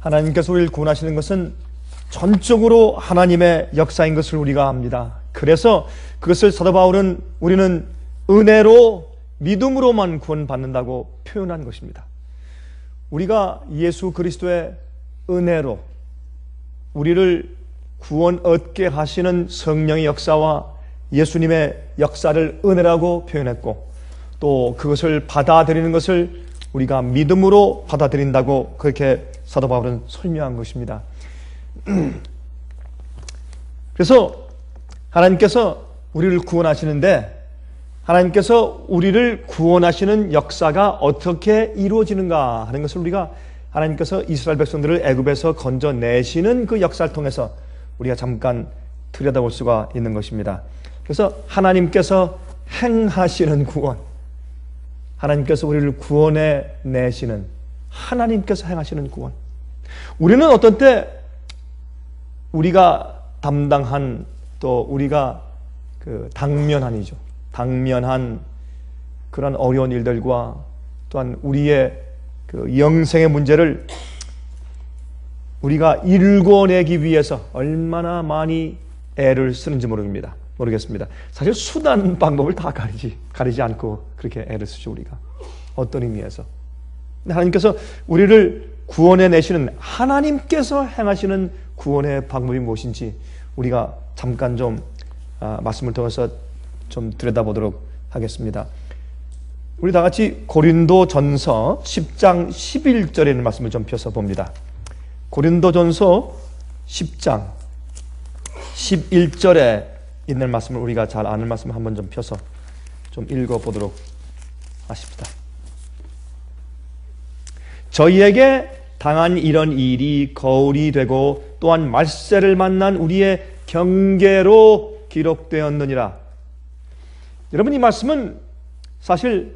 하나님께서 우리를 구원하시는 것은 전적으로 하나님의 역사인 것을 우리가 압니다. 그래서 그것을 사도 바울은 우리는 은혜로 믿음으로만 구원받는다고 표현한 것입니다. 우리가 예수 그리스도의 은혜로 우리를 구원 얻게 하시는 성령의 역사와 예수님의 역사를 은혜라고 표현했고, 또 그것을 받아들이는 것을 우리가 믿음으로 받아들인다고 그렇게 사도 바울은 설명한 것입니다. 그래서 하나님께서 우리를 구원하시는데, 하나님께서 우리를 구원하시는 역사가 어떻게 이루어지는가 하는 것을 우리가 하나님께서 이스라엘 백성들을 애굽에서 건져내시는 그 역사를 통해서 우리가 잠깐 들여다볼 수가 있는 것입니다. 그래서 하나님께서 행하시는 구원, 하나님께서 우리를 구원해 내시는, 하나님께서 행하시는 구원. 우리는 어떤 때 우리가 담당한, 또 우리가 당면한 그런 어려운 일들과 또한 우리의 그 영생의 문제를 우리가 일궈내기 위해서 얼마나 많이 애를 쓰는지 모르겠습니다. 사실 수단 방법을 다 가리지 않고 그렇게 애를 쓰죠, 우리가. 어떤 의미에서. 하나님께서 우리를 구원해 내시는, 하나님께서 행하시는 구원의 방법이 무엇인지 우리가 잠깐 좀 말씀을 통해서 좀 들여다보도록 하겠습니다. 우리 다 같이 고린도전서 10장 11절에 있는 말씀을 좀 펴서 봅니다. 고린도전서 10장 11절에 있는 말씀을, 우리가 잘 아는 말씀을 한번 좀 펴서 좀 읽어보도록 하십니다. 저희에게 당한 이런 일이 거울이 되고 또한 말세를 만난 우리의 경계로 기록되었느니라. 여러분, 이 말씀은 사실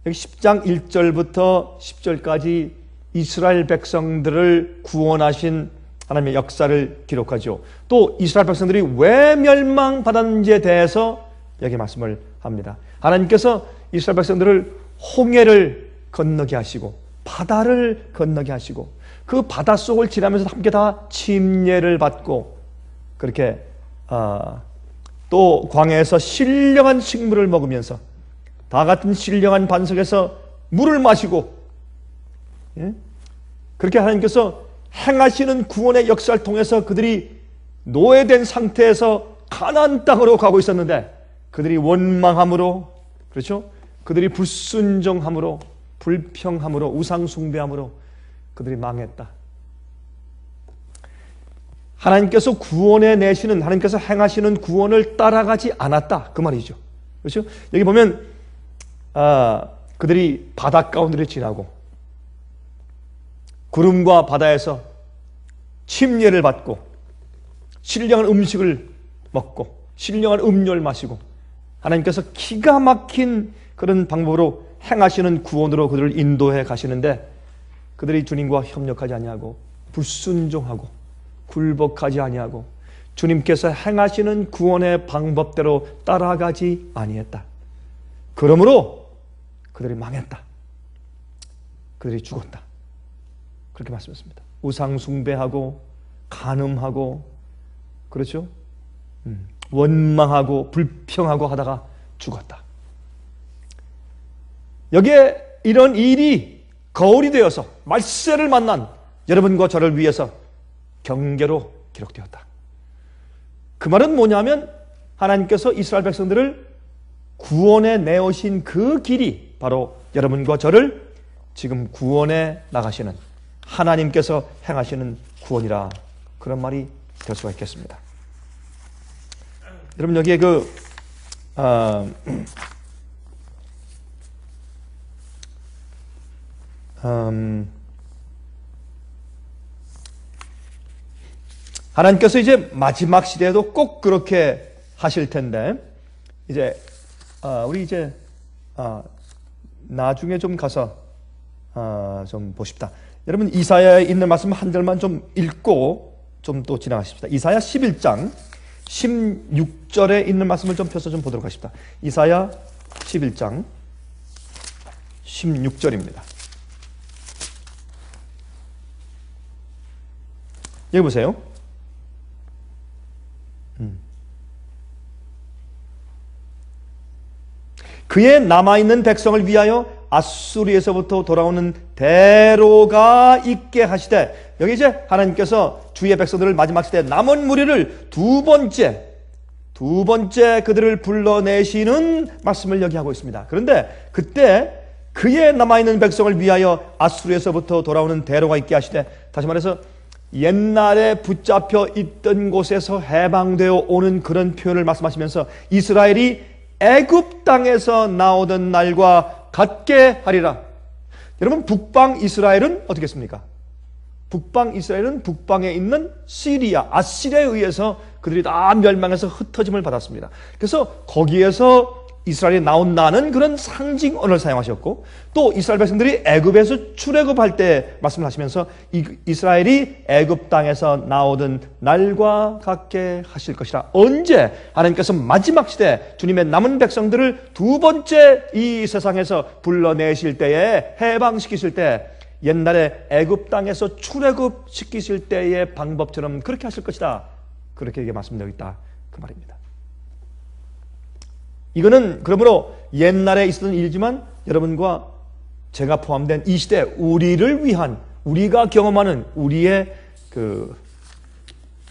여기 10장 1절부터 10절까지 이스라엘 백성들을 구원하신 하나님의 역사를 기록하죠. 또 이스라엘 백성들이 왜 멸망받았는지에 대해서 여기 말씀을 합니다. 하나님께서 이스라엘 백성들을 홍해를 건너게 하시고 바다를 건너게 하시고 그 바닷속을 지나면서 함께 다 침례를 받고, 그렇게 또 광야에서 신령한 식물을 먹으면서 다 같은 신령한 반석에서 물을 마시고, 그렇게 하나님께서 행하시는 구원의 역사를 통해서 그들이 노예된 상태에서 가나안 땅으로 가고 있었는데, 그들이 원망함으로, 그렇죠? 그들이 불순종함으로, 불평함으로, 우상숭배함으로 그들이 망했다. 하나님께서 구원해 내시는, 하나님께서 행하시는 구원을 따라가지 않았다, 그 말이죠. 그렇죠? 여기 보면 그들이 바닷가운데를 지나고 구름과 바다에서 침례를 받고 신령한 음식을 먹고 신령한 음료를 마시고 하나님께서 기가 막힌 그런 방법으로 행하시는 구원으로 그들을 인도해 가시는데, 그들이 주님과 협력하지 아니하고 불순종하고 굴복하지 아니하고 주님께서 행하시는 구원의 방법대로 따라가지 아니했다. 그러므로 그들이 망했다. 그들이 죽었다. 그렇게 말씀했습니다. 우상 숭배하고 간음하고, 그렇죠? 원망하고 불평하고 하다가 죽었다. 여기에 이런 일이 거울이 되어서 말세를 만난 여러분과 저를 위해서 경계로 기록되었다. 그 말은 뭐냐면 하나님께서 이스라엘 백성들을 구원해 내오신 그 길이 바로 여러분과 저를 지금 구원해 나가시는 하나님께서 행하시는 구원이라, 그런 말이 될 수가 있겠습니다. 여러분, 여기에 하나님께서 이제 마지막 시대에도 꼭 그렇게 하실 텐데, 이제 우리 이제 나중에 좀 가서 좀 보십시다. 여러분, 이사야에 있는 말씀 한 절만 좀 읽고 좀 또 지나가십시다. 이사야 11장 16절에 있는 말씀을 좀 펴서 좀 보도록 하십시다. 이사야 11장 16절입니다. 여기 보세요. 그의 남아있는 백성을 위하여 아수리에서부터 돌아오는 대로가 있게 하시되, 여기 이제 하나님께서 주의 백성들을 마지막 시대 남은 무리를 두 번째 그들을 불러내시는 말씀을 여기 하고 있습니다. 그런데 그때 그의 남아있는 백성을 위하여 아수리에서부터 돌아오는 대로가 있게 하시되, 다시 말해서 옛날에 붙잡혀 있던 곳에서 해방되어 오는 그런 표현을 말씀하시면서 이스라엘이 애굽 땅에서 나오던 날과 같게 하리라. 여러분, 북방 이스라엘은 어떻게 했습니까? 북방 이스라엘은 북방에 있는 시리아, 아시리아에 의해서 그들이 다 멸망해서 흩어짐을 받았습니다. 그래서 거기에서 이스라엘이 나온다는 그런 상징 언어를 사용하셨고, 또 이스라엘 백성들이 애굽에서 출애굽할 때 말씀을 하시면서 이스라엘이 애굽 땅에서 나오던 날과 같게 하실 것이라. 언제? 하나님께서 마지막 시대 주님의 남은 백성들을 두 번째 이 세상에서 불러내실 때에, 해방시키실 때, 옛날에 애굽 땅에서 출애굽 시키실 때의 방법처럼 그렇게 하실 것이다. 그렇게 이게 말씀되어 있다, 그 말입니다. 이거는 그러므로 옛날에 있었던 일이지만 여러분과 제가 포함된 이 시대, 우리를 위한, 우리가 경험하는 우리의 그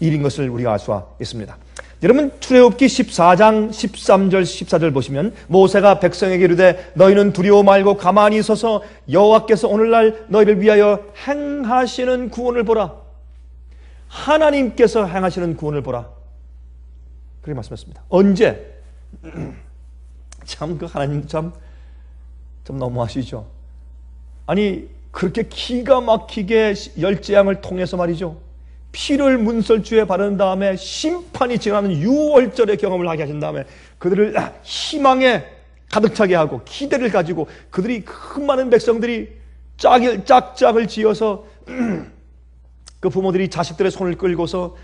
일인 것을 우리가 알 수가 있습니다. 여러분, 출애굽기 14장 13절 14절 보시면 모세가 백성에게 이르되 너희는 두려워 말고 가만히 서서 여호와께서 오늘날 너희를 위하여 행하시는 구원을 보라. 하나님께서 행하시는 구원을 보라. 그렇게 말씀했습니다. 언제? 참 그 하나님 좀 너무하시죠. 아니, 그렇게 기가 막히게 열재앙을 통해서 말이죠, 피를 문설주에 바른 다음에 심판이 지나는 6월절의 경험을 하게 하신 다음에 그들을 희망에 가득 차게 하고 기대를 가지고 그들이 그 많은 백성들이 짝짝을 지어서 그 부모들이 자식들의 손을 끌고서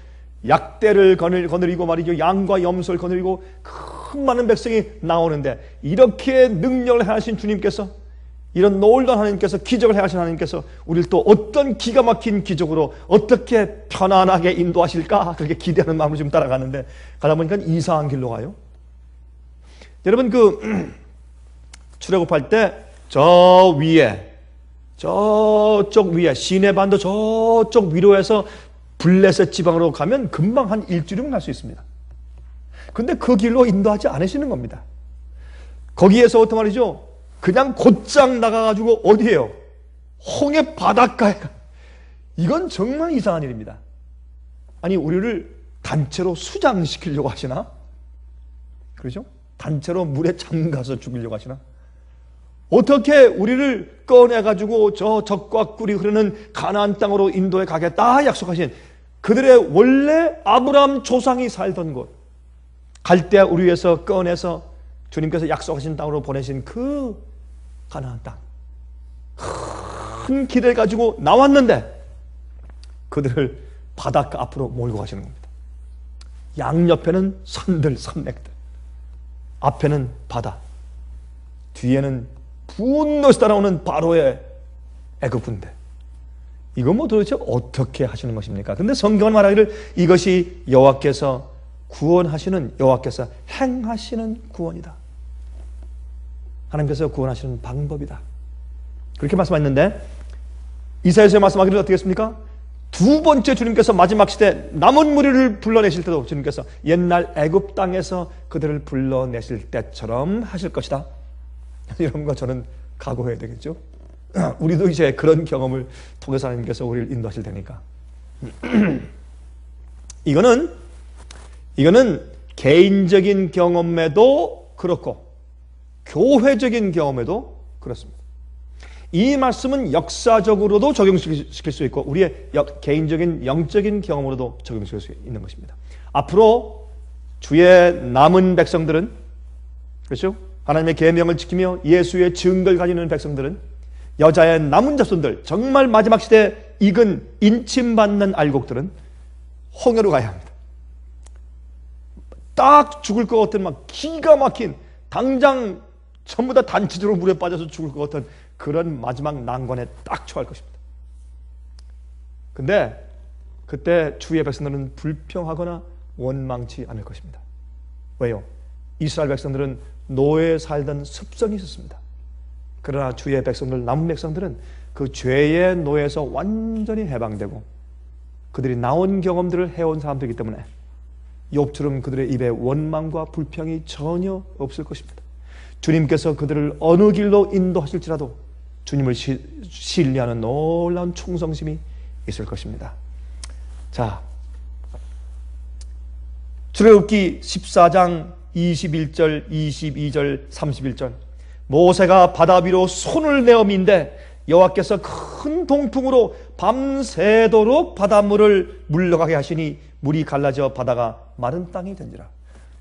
약대를 거느리고 말이죠, 양과 염소를 거느리고 큰 많은 백성이 나오는데, 이렇게 능력을 행하신 주님께서, 이런 놀라운 하나님께서, 기적을 행하신 하나님께서 우리를 또 어떤 기가 막힌 기적으로 어떻게 편안하게 인도하실까, 그렇게 기대하는 마음으로 지금 따라가는데, 가다 보니까 이상한 길로 가요. 여러분, 그 출애굽할 때 저 위에, 저쪽 위에 시내반도 저쪽 위로에서 블레셋 지방으로 가면 금방 한 일주일이면 갈 수 있습니다. 근데 그 길로 인도하지 않으시는 겁니다. 거기에서부터 말이죠, 그냥 곧장 나가가지고 어디에요? 홍해 바닷가에 가. 이건 정말 이상한 일입니다. 아니, 우리를 단체로 수장시키려고 하시나? 그렇죠? 단체로 물에 잠가서 죽이려고 하시나? 어떻게 우리를 꺼내가지고 저 적과 꿀이 흐르는 가나안 땅으로 인도에 가겠다 약속하신 그들의 원래 아브라함 조상이 살던 곳, 갈대아 우리에서 꺼내서 주님께서 약속하신 땅으로 보내신 그 가나안 땅, 큰 기대를 가지고 나왔는데 그들을 바닷가 앞으로 몰고 가시는 겁니다. 양옆에는 산들, 산맥들, 앞에는 바다, 뒤에는 분노에서 따라오는 바로의 애굽 군대. 이건 뭐 도대체 어떻게 하시는 것입니까? 근데 성경은 말하기를 이것이 여호와께서 구원하시는, 여호와께서 행하시는 구원이다. 하나님께서 구원하시는 방법이다. 그렇게 말씀하셨는데, 이사야서에 말씀하기를 어떻게 했습니까? 두 번째 주님께서 마지막 시대 남은 무리를 불러내실 때도 주님께서 옛날 애굽 땅에서 그들을 불러내실 때처럼 하실 것이다. 여러분과 저는 각오해야 되겠죠? 우리도 이제 그런 경험을 통해서 하나님께서 우리를 인도하실 테니까. 이거는 개인적인 경험에도 그렇고 교회적인 경험에도 그렇습니다. 이 말씀은 역사적으로도 적용시킬 수 있고 우리의 개인적인 영적인 경험으로도 적용시킬 수 있는 것입니다. 앞으로 주의 남은 백성들은, 그렇죠? 하나님의 계명을 지키며 예수의 증거를 가지는 백성들은, 여자의 남은 자손들, 정말 마지막 시대에 익은 인침받는 알곡들은 홍해로 가야 합니다. 딱 죽을 것 같은 막 기가 막힌, 당장 전부 다 단체적으로 물에 빠져서 죽을 것 같은 그런 마지막 난관에 딱 처할 것입니다. 근데 그때 주의 백성들은 불평하거나 원망치 않을 것입니다. 왜요? 이스라엘 백성들은 노예에 살던 습성이 있었습니다. 그러나 주의 백성들, 남은 백성들은 그 죄의 노예에서 완전히 해방되고 그들이 나온 경험들을 해온 사람들이기 때문에 욥처럼 그들의 입에 원망과 불평이 전혀 없을 것입니다. 주님께서 그들을 어느 길로 인도하실지라도 주님을 신뢰하는 놀라운 충성심이 있을 것입니다. 자, 출애굽기 14장 21절, 22절, 31절 모세가 바다 위로 손을 내어 민데 여호와께서 큰 동풍으로 밤새도록 바닷물을 물러가게 하시니 물이 갈라져 바다가 마른 땅이 된지라.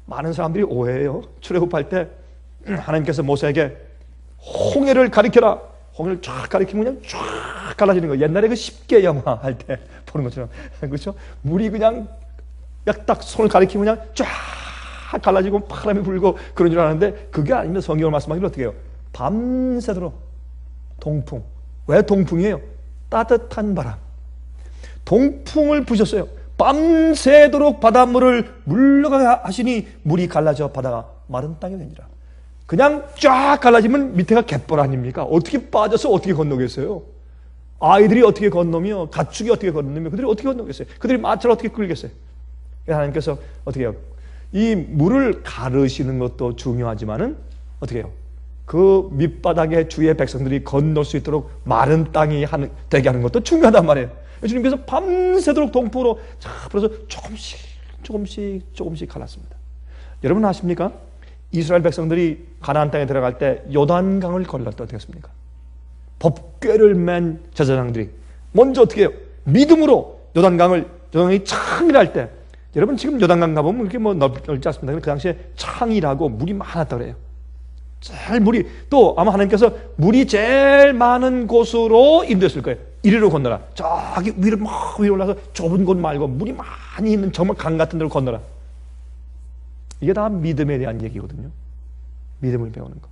많은 사람들이 오해해요. 출애굽할 때 하나님께서 모세에게 홍해를 가리켜라. 홍해를 쫙 가리키면 그냥 쫙 갈라지는 거예요. 옛날에 그 10개 영화 할 때 보는 것처럼. 그렇죠? 물이 그냥 딱 손을 가리키면 그냥 쫙 갈라지고 바람이 불고 그런 줄 알았는데 그게 아니면 성경을 말씀하기를 어떻게 해요? 밤새도록 동풍. 왜 동풍이에요? 따뜻한 바람. 동풍을 부셨어요. 밤새도록 바닷물을 물러가게 하시니 물이 갈라져 바다가 마른 땅이 되니라. 그냥 쫙 갈라지면 밑에가 갯벌 아닙니까? 어떻게 빠져서 어떻게 건너겠어요? 아이들이 어떻게 건너며 가축이 어떻게 건너며 그들이 어떻게 건너겠어요? 그들이 마차를 어떻게 끌겠어요? 하나님께서 어떻게 해요? 이 물을 가르시는 것도 중요하지만은 어떻게 해요? 그 밑바닥에 주의 백성들이 건널 수 있도록 마른 땅이 되게 하는 것도 중요하단 말이에요. 주님께서 밤새도록 동풍으로 그래서 조금씩 갈랐습니다. 여러분 아십니까? 이스라엘 백성들이 가나안 땅에 들어갈 때 요단강을 건널 때 어떻게 했습니까? 법궤를 맨 제사장들이 먼저 어떻게 해요? 믿음으로 요단강이 창이랄 때 여러분 지금 요단강 가보면 그렇게 뭐 넓지 않습니다. 그 당시에 창이라고 물이 많았다 그래요. 제일 물이 또 아마 하나님께서 물이 제일 많은 곳으로 인도했을 거예요. 이리로 건너라. 저기 위로 막 위로 올라서 좁은 곳 말고 물이 많이 있는 정말 강 같은 데로 건너라. 이게 다 믿음에 대한 얘기거든요. 믿음을 배우는 거.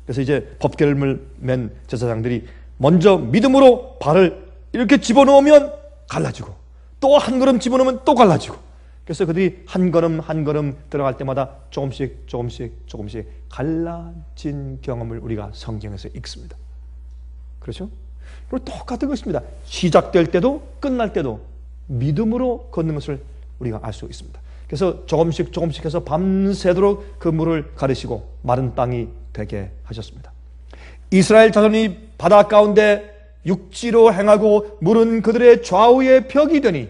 그래서 이제 법궤를 맨 제사장들이 먼저 믿음으로 발을 이렇게 집어넣으면 갈라지고 또 한 걸음 집어넣으면 또 갈라지고 그래서 그들이 한 걸음 한 걸음 들어갈 때마다 조금씩 갈라진 경험을 우리가 성경에서 읽습니다. 그렇죠? 그리고 똑같은 것입니다. 시작될 때도 끝날 때도 믿음으로 걷는 것을 우리가 알 수 있습니다. 그래서 조금씩 해서 밤새도록 그 물을 가르시고 마른 땅이 되게 하셨습니다. 이스라엘 자손이 바다 가운데 육지로 행하고 물은 그들의 좌우에 벽이 되니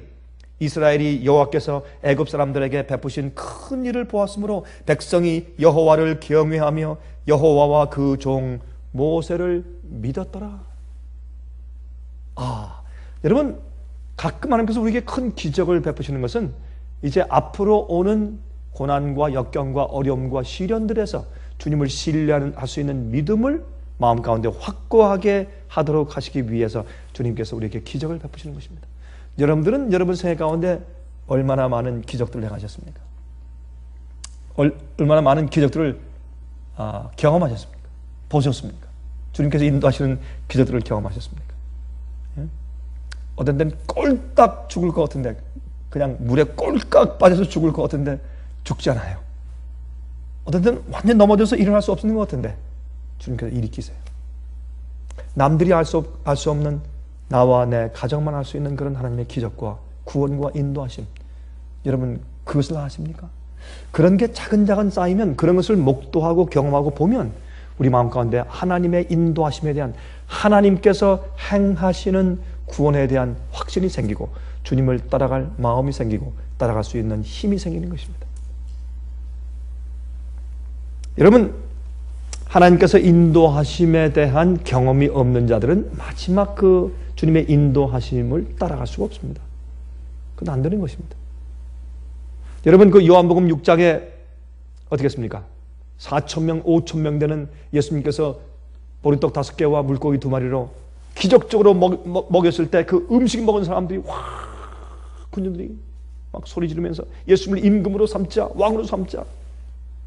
이스라엘이 여호와께서 애굽 사람들에게 베푸신 큰 일을 보았으므로 백성이 여호와를 경외하며 여호와와 그 종 모세를 믿었더라. 여러분 가끔 하나님께서 우리에게 큰 기적을 베푸시는 것은 이제 앞으로 오는 고난과 역경과 어려움과 시련들에서 주님을 신뢰할 수 있는 믿음을 마음 가운데 확고하게 하도록 하시기 위해서 주님께서 우리에게 기적을 베푸시는 것입니다. 여러분들은 여러분 생애 가운데 얼마나 많은 기적들을 행하셨습니까? 얼마나 많은 기적들을 경험하셨습니까? 보셨습니까? 주님께서 인도하시는 기적들을 경험하셨습니까? 예? 어떤 데는 꼴딱 죽을 것 같은데 그냥 물에 꼴깍 빠져서 죽을 것 같은데 죽지 않아요. 어떤 데는 완전 넘어져서 일어날 수 없는 것 같은데 주님께서 일으키세요. 남들이 알 수 없는 나와 내 가정만 알 수 있는 그런 하나님의 기적과 구원과 인도하심, 여러분 그것을 아십니까? 그런 게 차근차근 쌓이면 그런 것을 목도하고 경험하고 보면 우리 마음 가운데 하나님의 인도하심에 대한 하나님께서 행하시는 구원에 대한 확신이 생기고 주님을 따라갈 마음이 생기고 따라갈 수 있는 힘이 생기는 것입니다. 여러분 하나님께서 인도하심에 대한 경험이 없는 자들은 마지막 그 주님의 인도하심을 따라갈 수가 없습니다. 그건 안 되는 것입니다. 여러분 그 요한복음 6장에 어떻게 했습니까? 4,000명, 5,000명 되는 예수님께서 보리떡 5개와 물고기 2마리로 기적적으로 먹였을 때 그 음식 먹은 사람들이 군중들이 막 소리 지르면서 예수님을 임금으로 삼자, 왕으로 삼자,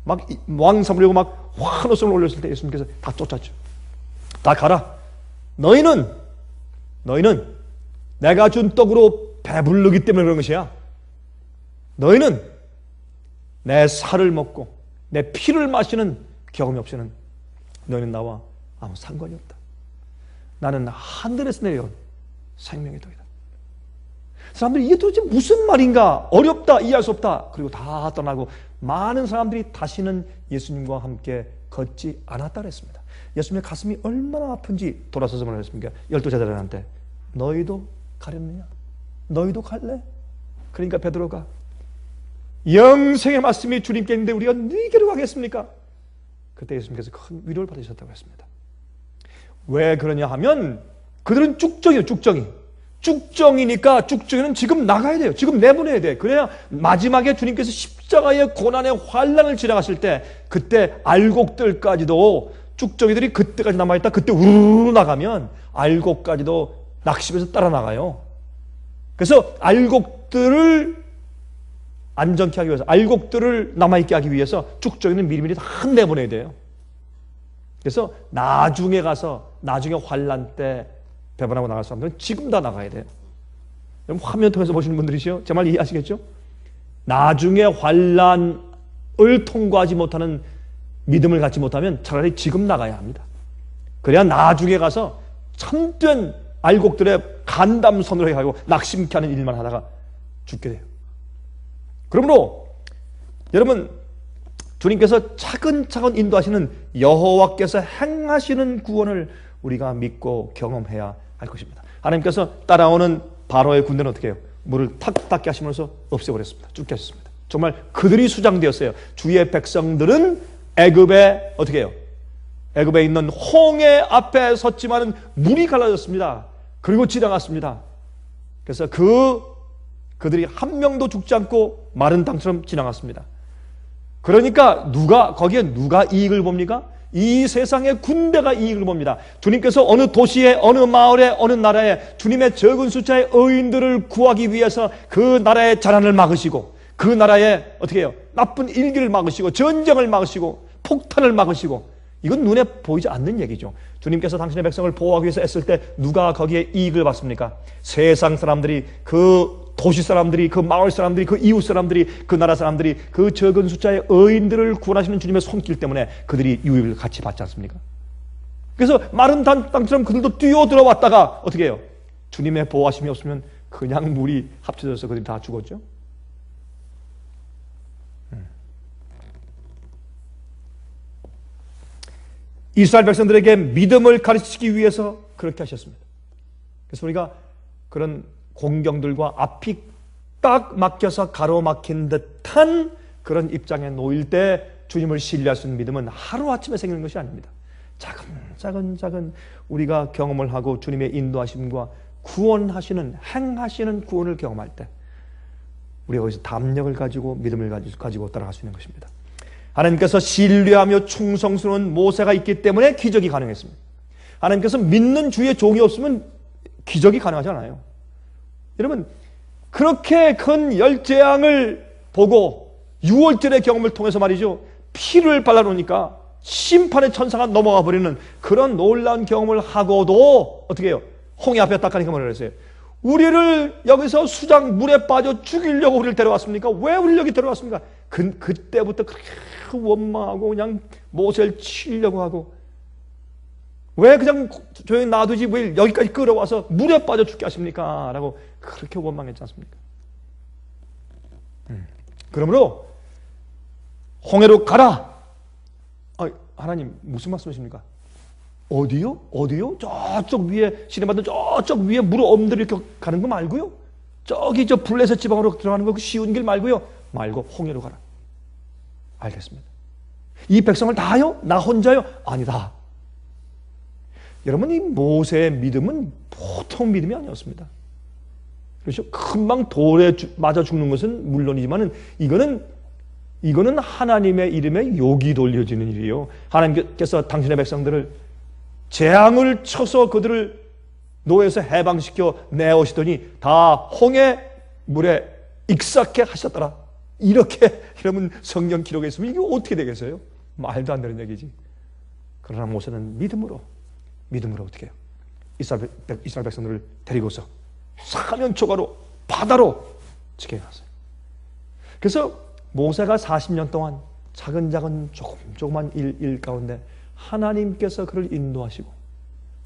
막 왕 삼으려고 막 환호성을 올렸을 때 예수님께서 다 쫓았죠. 다 가라. 너희는 내가 준 떡으로 배부르기 때문에 그런 것이야. 너희는 내 살을 먹고 내 피를 마시는 경험이 없이는 너희는 나와 아무 상관이 없다. 나는 하늘에서 내려온 생명의 떡이다. 사람들이 이게 도대체 무슨 말인가? 어렵다, 이해할 수 없다. 그리고 다 떠나고 많은 사람들이 다시는 예수님과 함께 걷지 않았다 그랬습니다. 예수님의 가슴이 얼마나 아픈지 돌아서서 말했습니까? 12제자들한테 너희도 가렵느냐? 너희도 갈래? 그러니까 베드로가 영생의 말씀이 주님께 있는데 우리가 너희께로 가겠습니까? 그때 예수님께서 큰 위로를 받으셨다고 했습니다. 왜 그러냐 하면 그들은 쭉정이에요. 쭉정이니까 쭉정이는 지금 나가야 돼요. 지금 내보내야 돼. 그래야 마지막에 주님께서 십자가의 고난의 환란을 지나가실 때 그때 알곡들까지도 쭉정이들이 그때까지 남아있다. 그때 우르르 나가면 알곡까지도 낙심해서 따라 나가요. 그래서 알곡들을 안전케 하기 위해서, 알곡들을 남아있게 하기 위해서 쭉정이는 미리미리 다 내보내야 돼요. 그래서 나중에 가서 나중에 환란 때 배반하고 나갈 사람들은 지금 다 나가야 돼요. 여러분 화면 통해서 보시는 분들이시요, 제 말 이해하시겠죠? 나중에 환란을 통과하지 못하는 믿음을 갖지 못하면 차라리 지금 나가야 합니다. 그래야 나중에 가서 참된 알곡들의 간담선으로 하고 낙심케 하는 일만 하다가 죽게 돼요. 그러므로 여러분 주님께서 차근차근 인도하시는 여호와께서 행하시는 구원을 우리가 믿고 경험해야 할 것입니다. 하나님께서 따라오는 바로의 군대는 어떻게 해요? 물을 탁 닦게 하시면서 없애버렸습니다. 죽게 하셨습니다. 정말 그들이 수장되었어요. 주의 백성들은 애굽에 어떻게 해요? 애굽에 있는 홍해 앞에 섰지만은 물이 갈라졌습니다. 그리고 지나갔습니다. 그래서 그들이 한 명도 죽지 않고 마른 땅처럼 지나갔습니다. 그러니까 거기에 누가 이익을 봅니까? 이 세상의 군대가 이익을 봅니다. 주님께서 어느 도시에, 어느 마을에, 어느 나라에 주님의 적은 숫자의 의인들을 구하기 위해서 그 나라의 자난을 막으시고 그 나라의 어떻게 해요? 나쁜 일기를 막으시고 전쟁을 막으시고 폭탄을 막으시고, 이건 눈에 보이지 않는 얘기죠. 주님께서 당신의 백성을 보호하기 위해서 애쓸 때 누가 거기에 이익을 받습니까? 세상 사람들이, 그 도시 사람들이, 그 마을 사람들이, 그 이웃 사람들이, 그 나라 사람들이 그 적은 숫자의 의인들을 구원하시는 주님의 손길 때문에 그들이 유익을 같이 받지 않습니까? 그래서 마른 땅처럼 그들도 뛰어 들어왔다가 어떻게 해요? 주님의 보호하심이 없으면 그냥 물이 합쳐져서 그들이 다 죽었죠. 이스라엘 백성들에게 믿음을 가르치기 위해서 그렇게 하셨습니다. 그래서 우리가 그런 공경들과 앞이 딱 막혀서 가로막힌 듯한 그런 입장에 놓일 때 주님을 신뢰할 수 있는 믿음은 하루아침에 생기는 것이 아닙니다. 작은 우리가 경험을 하고 주님의 인도하심과 구원하시는, 행하시는 구원을 경험할 때 우리가 거기서 담력을 가지고 믿음을 가지고 따라갈 수 있는 것입니다. 하나님께서 신뢰하며 충성스러운 모세가 있기 때문에 기적이 가능했습니다. 하나님께서 믿는 주의 종이 없으면 기적이 가능하지 않아요. 여러분, 그렇게 큰 열재앙을 보고 6월절의 경험을 통해서 말이죠, 피를 발라놓으니까 심판의 천사가 넘어가 버리는 그런 놀라운 경험을 하고도 어떻게 해요? 홍해 앞에 딱 가니까 뭐라 그랬어요? 우리를 여기서 수장 물에 빠져 죽이려고 우리를 데려왔습니까? 왜 우리를 여기 데려왔습니까? 그때부터 그렇게 원망하고 그냥 모세를 치려고 하고, 왜 그냥 조용히 놔두지 왜 여기까지 끌어와서 물에 빠져 죽게 하십니까? 라고 그렇게 원망했지 않습니까? 그러므로 홍해로 가라! 하나님 무슨 말씀이십니까? 어디요? 저쪽 위에, 시내받은 저쪽 위에 물을 엄들이 이렇게 가는 거 말고요. 저기 저 블레셋 지방으로 들어가는 거 그 쉬운 길 말고요. 말고 홍해로 가라. 알겠습니다. 이 백성을 다요? 나 혼자요? 아니다. 여러분, 이 모세의 믿음은 보통 믿음이 아니었습니다. 그렇죠? 금방 돌에 맞아 죽는 것은 물론이지만은 이거는 하나님의 이름에 욕이 돌려지는 일이에요. 하나님께서 당신의 백성들을 재앙을 쳐서 그들을 노예에서 해방시켜 내오시더니 다 홍해 물에 익사케 하셨더라. 이렇게 여러분 성경 기록에 있으면 이게 어떻게 되겠어요? 말도 안 되는 얘기지. 그러나 모세는 믿음으로 어떻게 해요? 이스라엘 백성들을 데리고서 사면 초가로 바다로 지게 갔어요. 그래서 모세가 40년 동안 차근차근 조그만 일 가운데 하나님께서 그를 인도하시고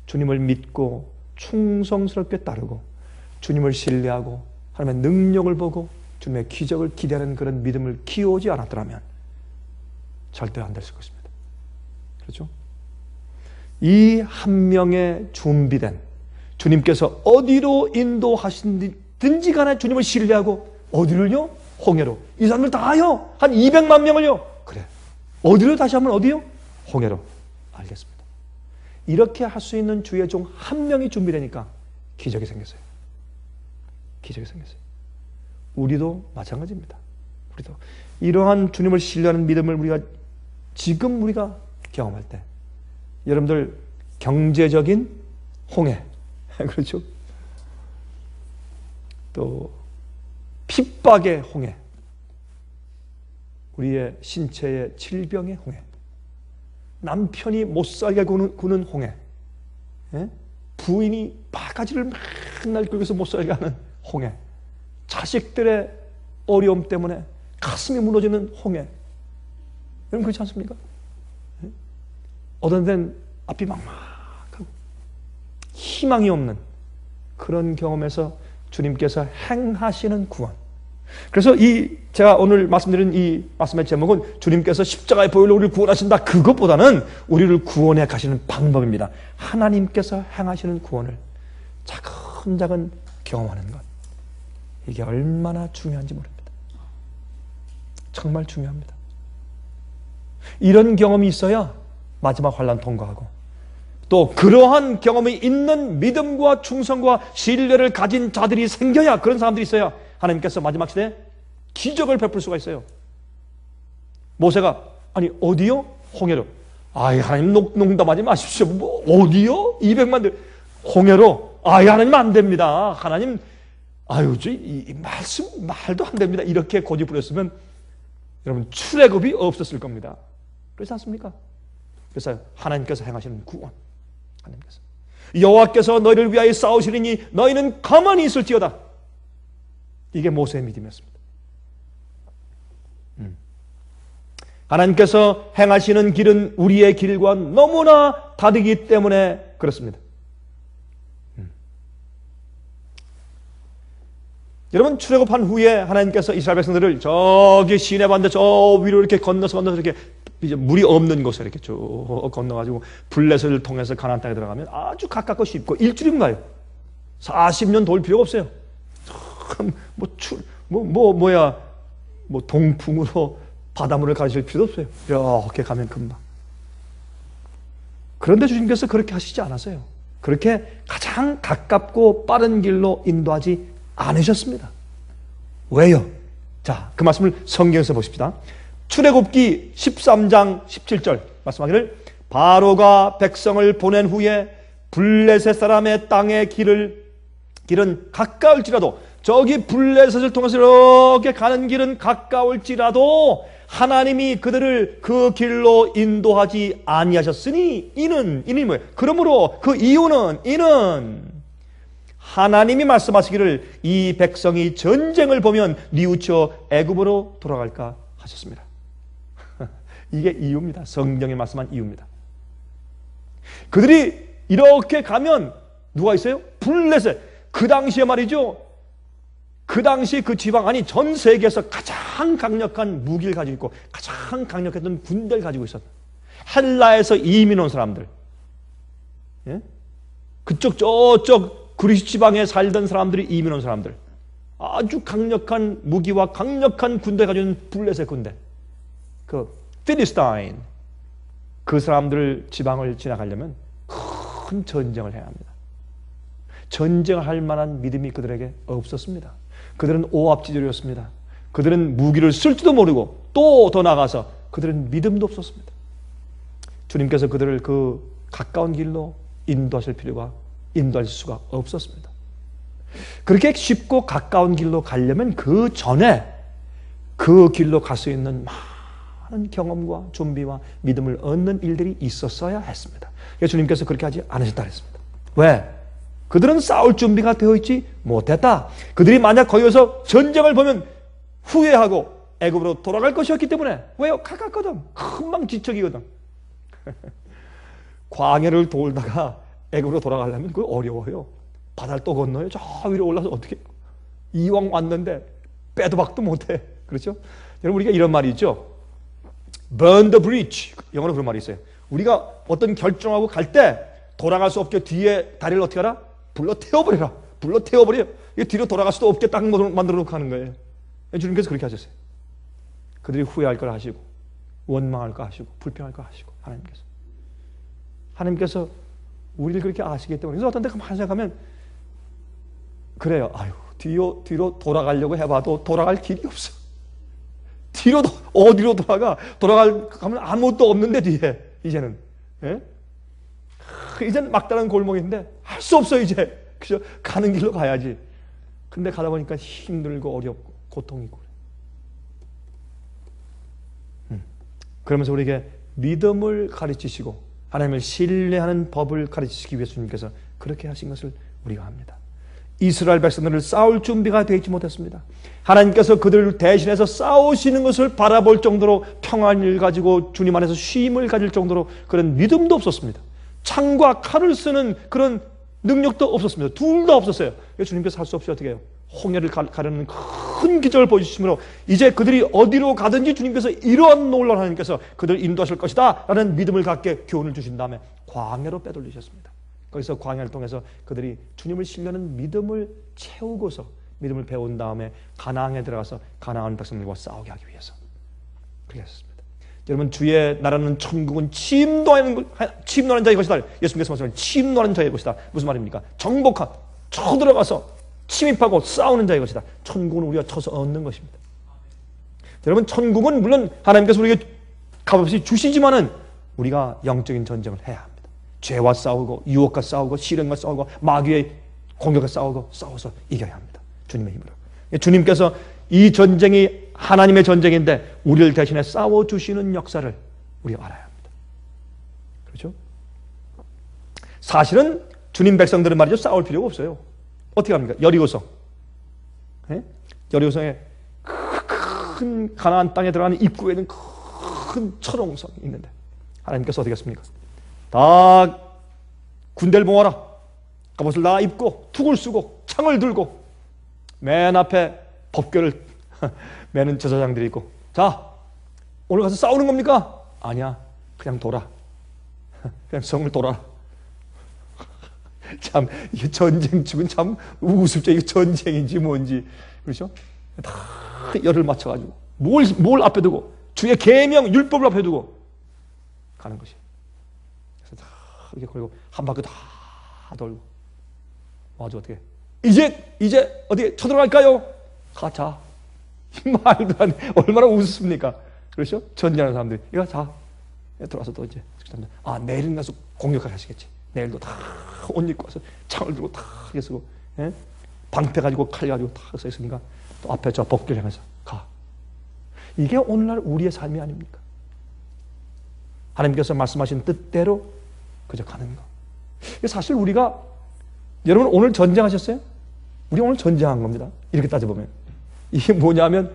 주님을 믿고 충성스럽게 따르고 주님을 신뢰하고 하나님의 능력을 보고 주님의 기적을 기대하는 그런 믿음을 키우지 않았더라면 절대 안 됐을 것입니다. 그렇죠? 이 한 명의 준비된 주님께서 어디로 인도하시든지 간에 주님을 신뢰하고 어디를요? 홍해로. 이 사람들 다요. 한 200만 명을요. 그래. 어디로 다시 한번 어디요? 홍해로. 알겠습니다. 이렇게 할 수 있는 주의 종 한 명이 준비되니까 기적이 생겼어요. 기적이 생겼어요. 우리도 마찬가지입니다. 우리도 이러한 주님을 신뢰하는 믿음을 우리가 경험할 때 여러분들 경제적인 홍해 그렇죠? 또 핍박의 홍해, 우리의 신체의 질병의 홍해, 남편이 못살게 구는 홍해, 부인이 바가지를 맨날 긁어서 못살게 하는 홍해, 자식들의 어려움 때문에 가슴이 무너지는 홍해. 여러분 그렇지 않습니까? 어떤 데는 앞이 막막하고 희망이 없는 그런 경험에서 주님께서 행하시는 구원. 그래서 제가 오늘 말씀드린 이 말씀의 제목은 주님께서 십자가의 보혈로 우리를 구원하신다. 그것보다는 우리를 구원해 가시는 방법입니다. 하나님께서 행하시는 구원을 차근차근 경험하는 것. 이게 얼마나 중요한지 모릅니다. 정말 중요합니다. 이런 경험이 있어야 마지막 환난 통과하고 또 그러한 경험이 있는 믿음과 충성과 신뢰를 가진 자들이 생겨야, 그런 사람들이 있어야 하나님께서 마지막 시대에 기적을 베풀 수가 있어요. 모세가 아니 어디요? 홍해로. 아이 하나님 농담하지 마십시오. 뭐 어디요? 200만들 홍해로. 아이 하나님 안 됩니다. 하나님 아유 이 말도 안 됩니다. 이렇게 고집 부렸으면 여러분 출애굽이 없었을 겁니다. 그렇지 않습니까? 그래서 하나님께서 행하시는 구원, 하나님께서 여호와께서 너희를 위하여 싸우시리니 너희는 가만히 있을지어다. 이게 모세의 믿음이었습니다. 하나님께서 행하시는 길은 우리의 길과 너무나 다르기 때문에 그렇습니다. 여러분 출애굽한 후에 하나님께서 이스라엘 백성들을 저기 시내 반대 저 위로 이렇게 건너서 이렇게 이제 물이 없는 곳에 이렇게 쭉 건너가지고 블레셋을 통해서 가나안 땅에 들어가면 아주 가깝고 쉽고 일주일이면 가요. 40년 돌 필요가 없어요. 동풍으로 바닷물을 가르칠 필요도 없어요. 이렇게 가면 금방. 그런데 주님께서 그렇게 하시지 않았어요. 그렇게 가장 가깝고 빠른 길로 인도하지 않으셨습니다. 왜요? 자, 그 말씀을 성경에서 보십시다. 출애굽기 13장 17절 말씀하기를 바로가 백성을 보낸 후에 블레셋 사람의 땅의 길은 가까울지라도 저기 블레셋을 통해서 이렇게 가는 길은 가까울지라도 하나님이 그들을 그 길로 인도하지 아니하셨으니 이는 뭐예요? 그러므로 그 이유는 하나님이 말씀하시기를 이 백성이 전쟁을 보면 뉘우쳐 애굽으로 돌아갈까 하셨습니다. 이게 이유입니다. 성경에 말씀한 이유입니다. 그들이 이렇게 가면 누가 있어요? 블레셋. 그 당시에 말이죠. 그 당시 그 지방, 아니 전 세계에서 가장 강력한 무기를 가지고 있고 가장 강력했던 군대를 가지고 있었다. 헬라에서 이민 온 사람들, 예? 저쪽 그리스 지방에 살던 사람들이 이민 온 사람들, 아주 강력한 무기와 강력한 군대 가지고 있는 블레셋 군대, 그 필리스타인, 그 사람들 지방을 지나가려면 큰 전쟁을 해야 합니다. 전쟁을 할 만한 믿음이 그들에게 없었습니다. 그들은 오합지졸이었습니다. 그들은 무기를 쓸지도 모르고 또 더 나가서 그들은 믿음도 없었습니다. 주님께서 그들을 그 가까운 길로 인도하실 수가 없었습니다. 그렇게 쉽고 가까운 길로 가려면 그 전에 그 길로 갈 수 있는 많은 경험과 준비와 믿음을 얻는 일들이 있었어야 했습니다. 주님께서 그렇게 하지 않으셨다 그랬습니다. 왜? 그들은 싸울 준비가 되어 있지 못했다. 그들이 만약 거기서 전쟁을 보면 후회하고 애굽으로 돌아갈 것이었기 때문에. 왜요? 가깝거든. 금방 지척이거든. 광야를 돌다가 애굽으로 돌아가려면 그거 어려워요. 바다를 또 건너요. 저 위로 올라서 어떻게 해요? 이왕 왔는데 빼도 박도 못해. 그렇죠? 여러분, 우리가 이런 말이 있죠. Burn the bridge. 영어로 그런 말이 있어요. 우리가 어떤 결정하고 갈 때 돌아갈 수 없게 뒤에 다리를 어떻게 하라? 불러 태워버려라. 불러 태워버려. 이게 뒤로 돌아갈 수도 없게 딱 만들어 놓고 하는 거예요. 주님께서 그렇게 하셨어요. 그들이 후회할 걸 하시고 원망할 거 하시고 불평할 거 하시고 하나님께서 우리를 그렇게 아시기 때문에. 그래서 어떤 데 가만히 생각하면 그래요. 아유, 뒤로 돌아가려고 해봐도 돌아갈 길이 없어. 뒤로 어디로 돌아가면 아무것도 없는데 뒤에 이제는. 예? 이제는 막다른 골목인데 할 수 없어 이제. 그죠? 가는 길로 가야지. 근데 가다 보니까 힘들고 어렵고 고통이고. 그러면서 우리에게 믿음을 가르치시고 하나님을 신뢰하는 법을 가르치시기 위해서 주님께서 그렇게 하신 것을 우리가 합니다. 이스라엘 백성들을 싸울 준비가 되어 있지 못했습니다. 하나님께서 그들을 대신해서 싸우시는 것을 바라볼 정도로 평안을 가지고 주님 안에서 쉼을 가질 정도로 그런 믿음도 없었습니다. 창과 칼을 쓰는 그런 능력도 없었습니다. 둘 다 없었어요. 주님께서 할 수 없이 어떻게 해요? 홍해를 가르는 큰 기적을 보여주심으로 이제 그들이 어디로 가든지 주님께서 이러한 놀라운 하나님께서 그들을 인도하실 것이다 라는 믿음을 갖게 교훈을 주신 다음에 광야로 빼돌리셨습니다. 거기서 광야를 통해서 그들이 주님을 신뢰하는 믿음을 채우고서 믿음을 배운 다음에 가나안에 들어가서 가나안 백성들과 싸우게 하기 위해서 그렇게 했습니다. 여러분, 주의 나라는 천국은 침노하는 자의 것이다. 예수님께서 말씀하신 침노하는 자의 것이다. 무슨 말입니까? 정복한, 쳐들어가서 침입하고 싸우는 자의 것이다. 천국은 우리가 쳐서 얻는 것입니다. 여러분, 천국은 물론 하나님께서 우리에게 값없이 주시지만은 우리가 영적인 전쟁을 해야 합니다. 죄와 싸우고 유혹과 싸우고 시련과 싸우고 마귀의 공격과 싸워서 이겨야 합니다. 주님의 힘으로. 주님께서 이 전쟁이 하나님의 전쟁인데 우리를 대신해 싸워주시는 역사를 우리가 알아야 합니다. 그렇죠? 사실은 주님 백성들은 말이죠, 싸울 필요가 없어요. 어떻게 합니까? 여리고성. 네? 여리고성에 큰 가나안 땅에 들어가는 입구에는 큰 철옹성이 있는데 하나님께서 어떻게 했습니까? 다 군대를 모아라. 갑옷을 다 입고 툭을 쓰고 창을 들고 맨 앞에 법궤를 매는 제사장들이 있고, 자, 오늘 가서 싸우는 겁니까? 아니야, 그냥 돌아. 그냥 성을 돌아. 참, 이게 전쟁 축은 참 우습죠. 이게 전쟁인지 뭔지. 그렇죠? 다 열을 맞춰가지고 뭘 앞에 두고 주의 계명 율법을 앞에 두고 가는 것이. 그래서 다 이렇게 걸고 한 바퀴 다 돌고. 아주 어떻게? 이제 어디 쳐들어갈까요? 가자. 말도 안 돼. 얼마나 우습습니까? 그렇죠? 전쟁하는 사람들이. 이거 자. 들어와서 또 이제. 내일은 가서 공격을 하시겠지. 내일도 다 옷 입고 와서 창을 들고 다 이렇게 쓰고, 예? 방패 가지고 칼 가지고 다 써 있으니까 또 앞에 저 법궤를 향해서 가. 이게 오늘날 우리의 삶이 아닙니까? 하나님께서 말씀하신 뜻대로 그저 가는 거. 사실 우리가, 여러분 오늘 전쟁하셨어요? 우리 오늘 전쟁한 겁니다. 이렇게 따져보면. 이게 뭐냐면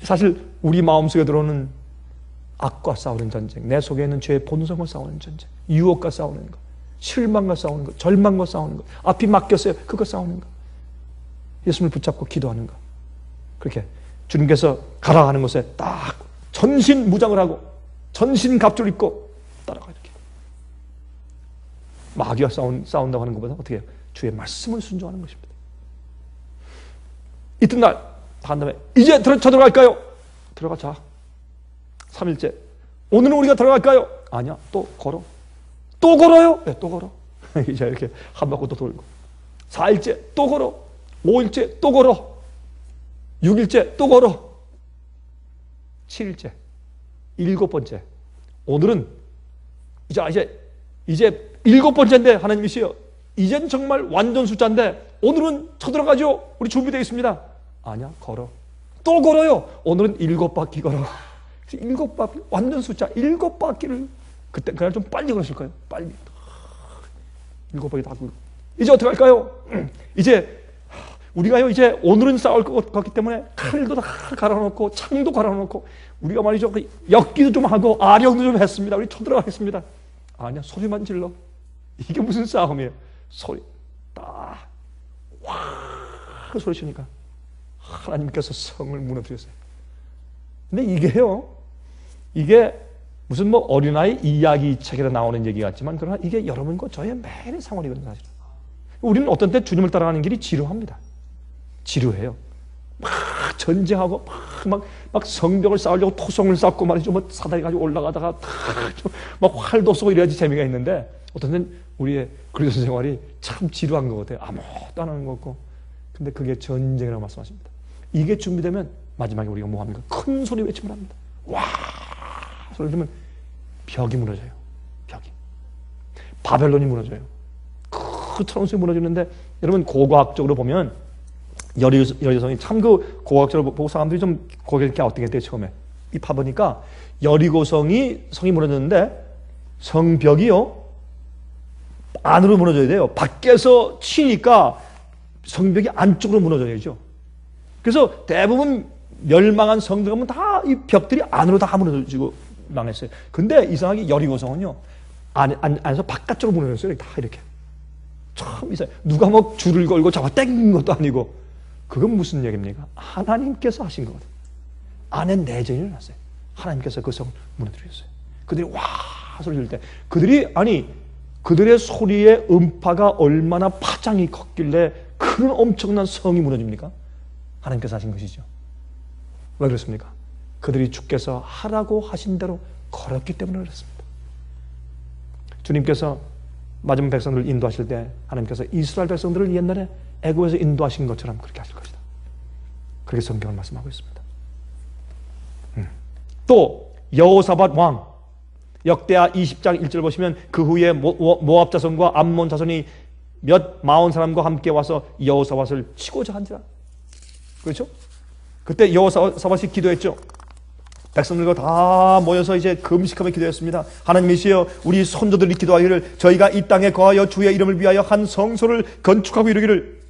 사실 우리 마음속에 들어오는 악과 싸우는 전쟁, 내 속에 있는 죄의 본성과 싸우는 전쟁, 유혹과 싸우는 거, 실망과 싸우는 거, 절망과 싸우는 거, 앞이 막혔어요. 그거 싸우는 거. 예수님을 붙잡고 기도하는 거. 그렇게 주님께서 가라 하는 곳에 딱 전신 무장을 하고 전신 갑주를 입고 따라가 이렇게. 마귀와 싸운다고 하는 것보다 어떻게 해요? 주의 말씀을 순종하는 것입니다. 이튿날 한 다음에 이제 쳐들어갈까요? 들어가자. 3일째. 오늘은 우리가 들어갈까요? 아니야. 또 걸어. 또 걸어요? 네, 또 걸어. 이제 이렇게 한 바퀴 또 돌고. 4일째 또 걸어. 5일째 또 걸어. 6일째 또 걸어. 7일째. 7번째. 오늘은 이제 7번째인데 하나님이시여. 이젠 정말 완전 숫자인데 오늘은 쳐들어가죠. 우리 준비되어 있습니다. 아니야, 걸어. 또 걸어요. 오늘은 7바퀴 걸어. 7바퀴, 완전 숫자 7바퀴를 그날 좀 빨리 걸으실 거예요. 빨리 7바퀴 다 굴고 이제 어떻게 할까요? 이제 우리가요, 이제 오늘은 싸울 것 같기 때문에 칼도 다 갈아놓고 창도 갈아놓고 우리가 말이죠, 엮기도 좀 하고 아령도 좀 했습니다. 우리 쳐들어가겠습니다. 아니야, 소리만 질러. 이게 무슨 싸움이에요? 소리 딱 와 소리 치니까 하나님께서 성을 무너뜨렸어요. 근데 이게요, 이게 무슨 뭐 어린아이 이야기 책에도 나오는 얘기 같지만 그러나 이게 여러분과 저의 매일의 상황이거든요. 사실 우리는 어떤 때 주님을 따라가는 길이 지루합니다. 지루해요. 막 전쟁하고 막 성벽을 쌓으려고 토성을 쌓고 말이죠. 뭐 사다리 가지고 올라가다가 막 활도 쏘고 이래야지 재미가 있는데 어떤 때는 우리의 그리스도 생활이 참 지루한 것 같아요. 아무것도 안 하는 것 같고. 근데 그게 전쟁이라고 말씀하십니다. 이게 준비되면 마지막에 우리가 뭐 합니까? 큰 소리 외침을 합니다. 와 소리 들으면 벽이 무너져요. 벽이. 바벨론이 무너져요. 그 천원성이 무너지는데 여러분 고고학적으로 보면 여리고성이 참 그 고고학적으로 보고 사람들이 좀 고개를 갸우뚱했대요. 처음에 이 파보니까 여리고성이 성이 무너졌는데 성벽이요 안으로 무너져야 돼요. 밖에서 치니까 성벽이 안쪽으로 무너져야죠. 그래서 대부분 멸망한 성들은 다 이 벽들이 안으로 다 무너지고 망했어요. 근데 이상하게 여리고성은요 안에서 바깥쪽으로 무너졌어요. 다 이렇게. 참 이상해. 누가 뭐 줄을 걸고 잡아 당긴 것도 아니고. 그건 무슨 얘기입니까? 하나님께서 하신 거거든요. 안에 내전이 일어났어요. 하나님께서 그 성을 무너뜨렸어요. 그들이 와 소리 질 때 그들의 소리의 음파가 얼마나 파장이 컸길래 그런 엄청난 성이 무너집니까? 하나님께서 하신 것이죠. 왜 그렇습니까? 그들이 주께서 하라고 하신 대로 걸었기 때문에 그렇습니다. 주님께서 마지막 백성들을 인도하실 때 하나님께서 이스라엘 백성들을 옛날에 애굽에서 인도하신 것처럼 그렇게 하실 것이다. 그렇게 성경을 말씀하고 있습니다. 또 여호사밧 왕 역대하 20장 1절 보시면 그 후에 모압 자손과 암몬 자손이 몇 마흔 사람과 함께 와서 여호사밧을 치고자 한지라. 그렇죠? 그때 여호사밧이 기도했죠. 백성들과 다 모여서 이제 금식하며 기도했습니다. 하나님이시여 우리 손자들이 기도하기를 저희가 이 땅에 거하여 주의 이름을 위하여 한 성소를 건축하고 이르기를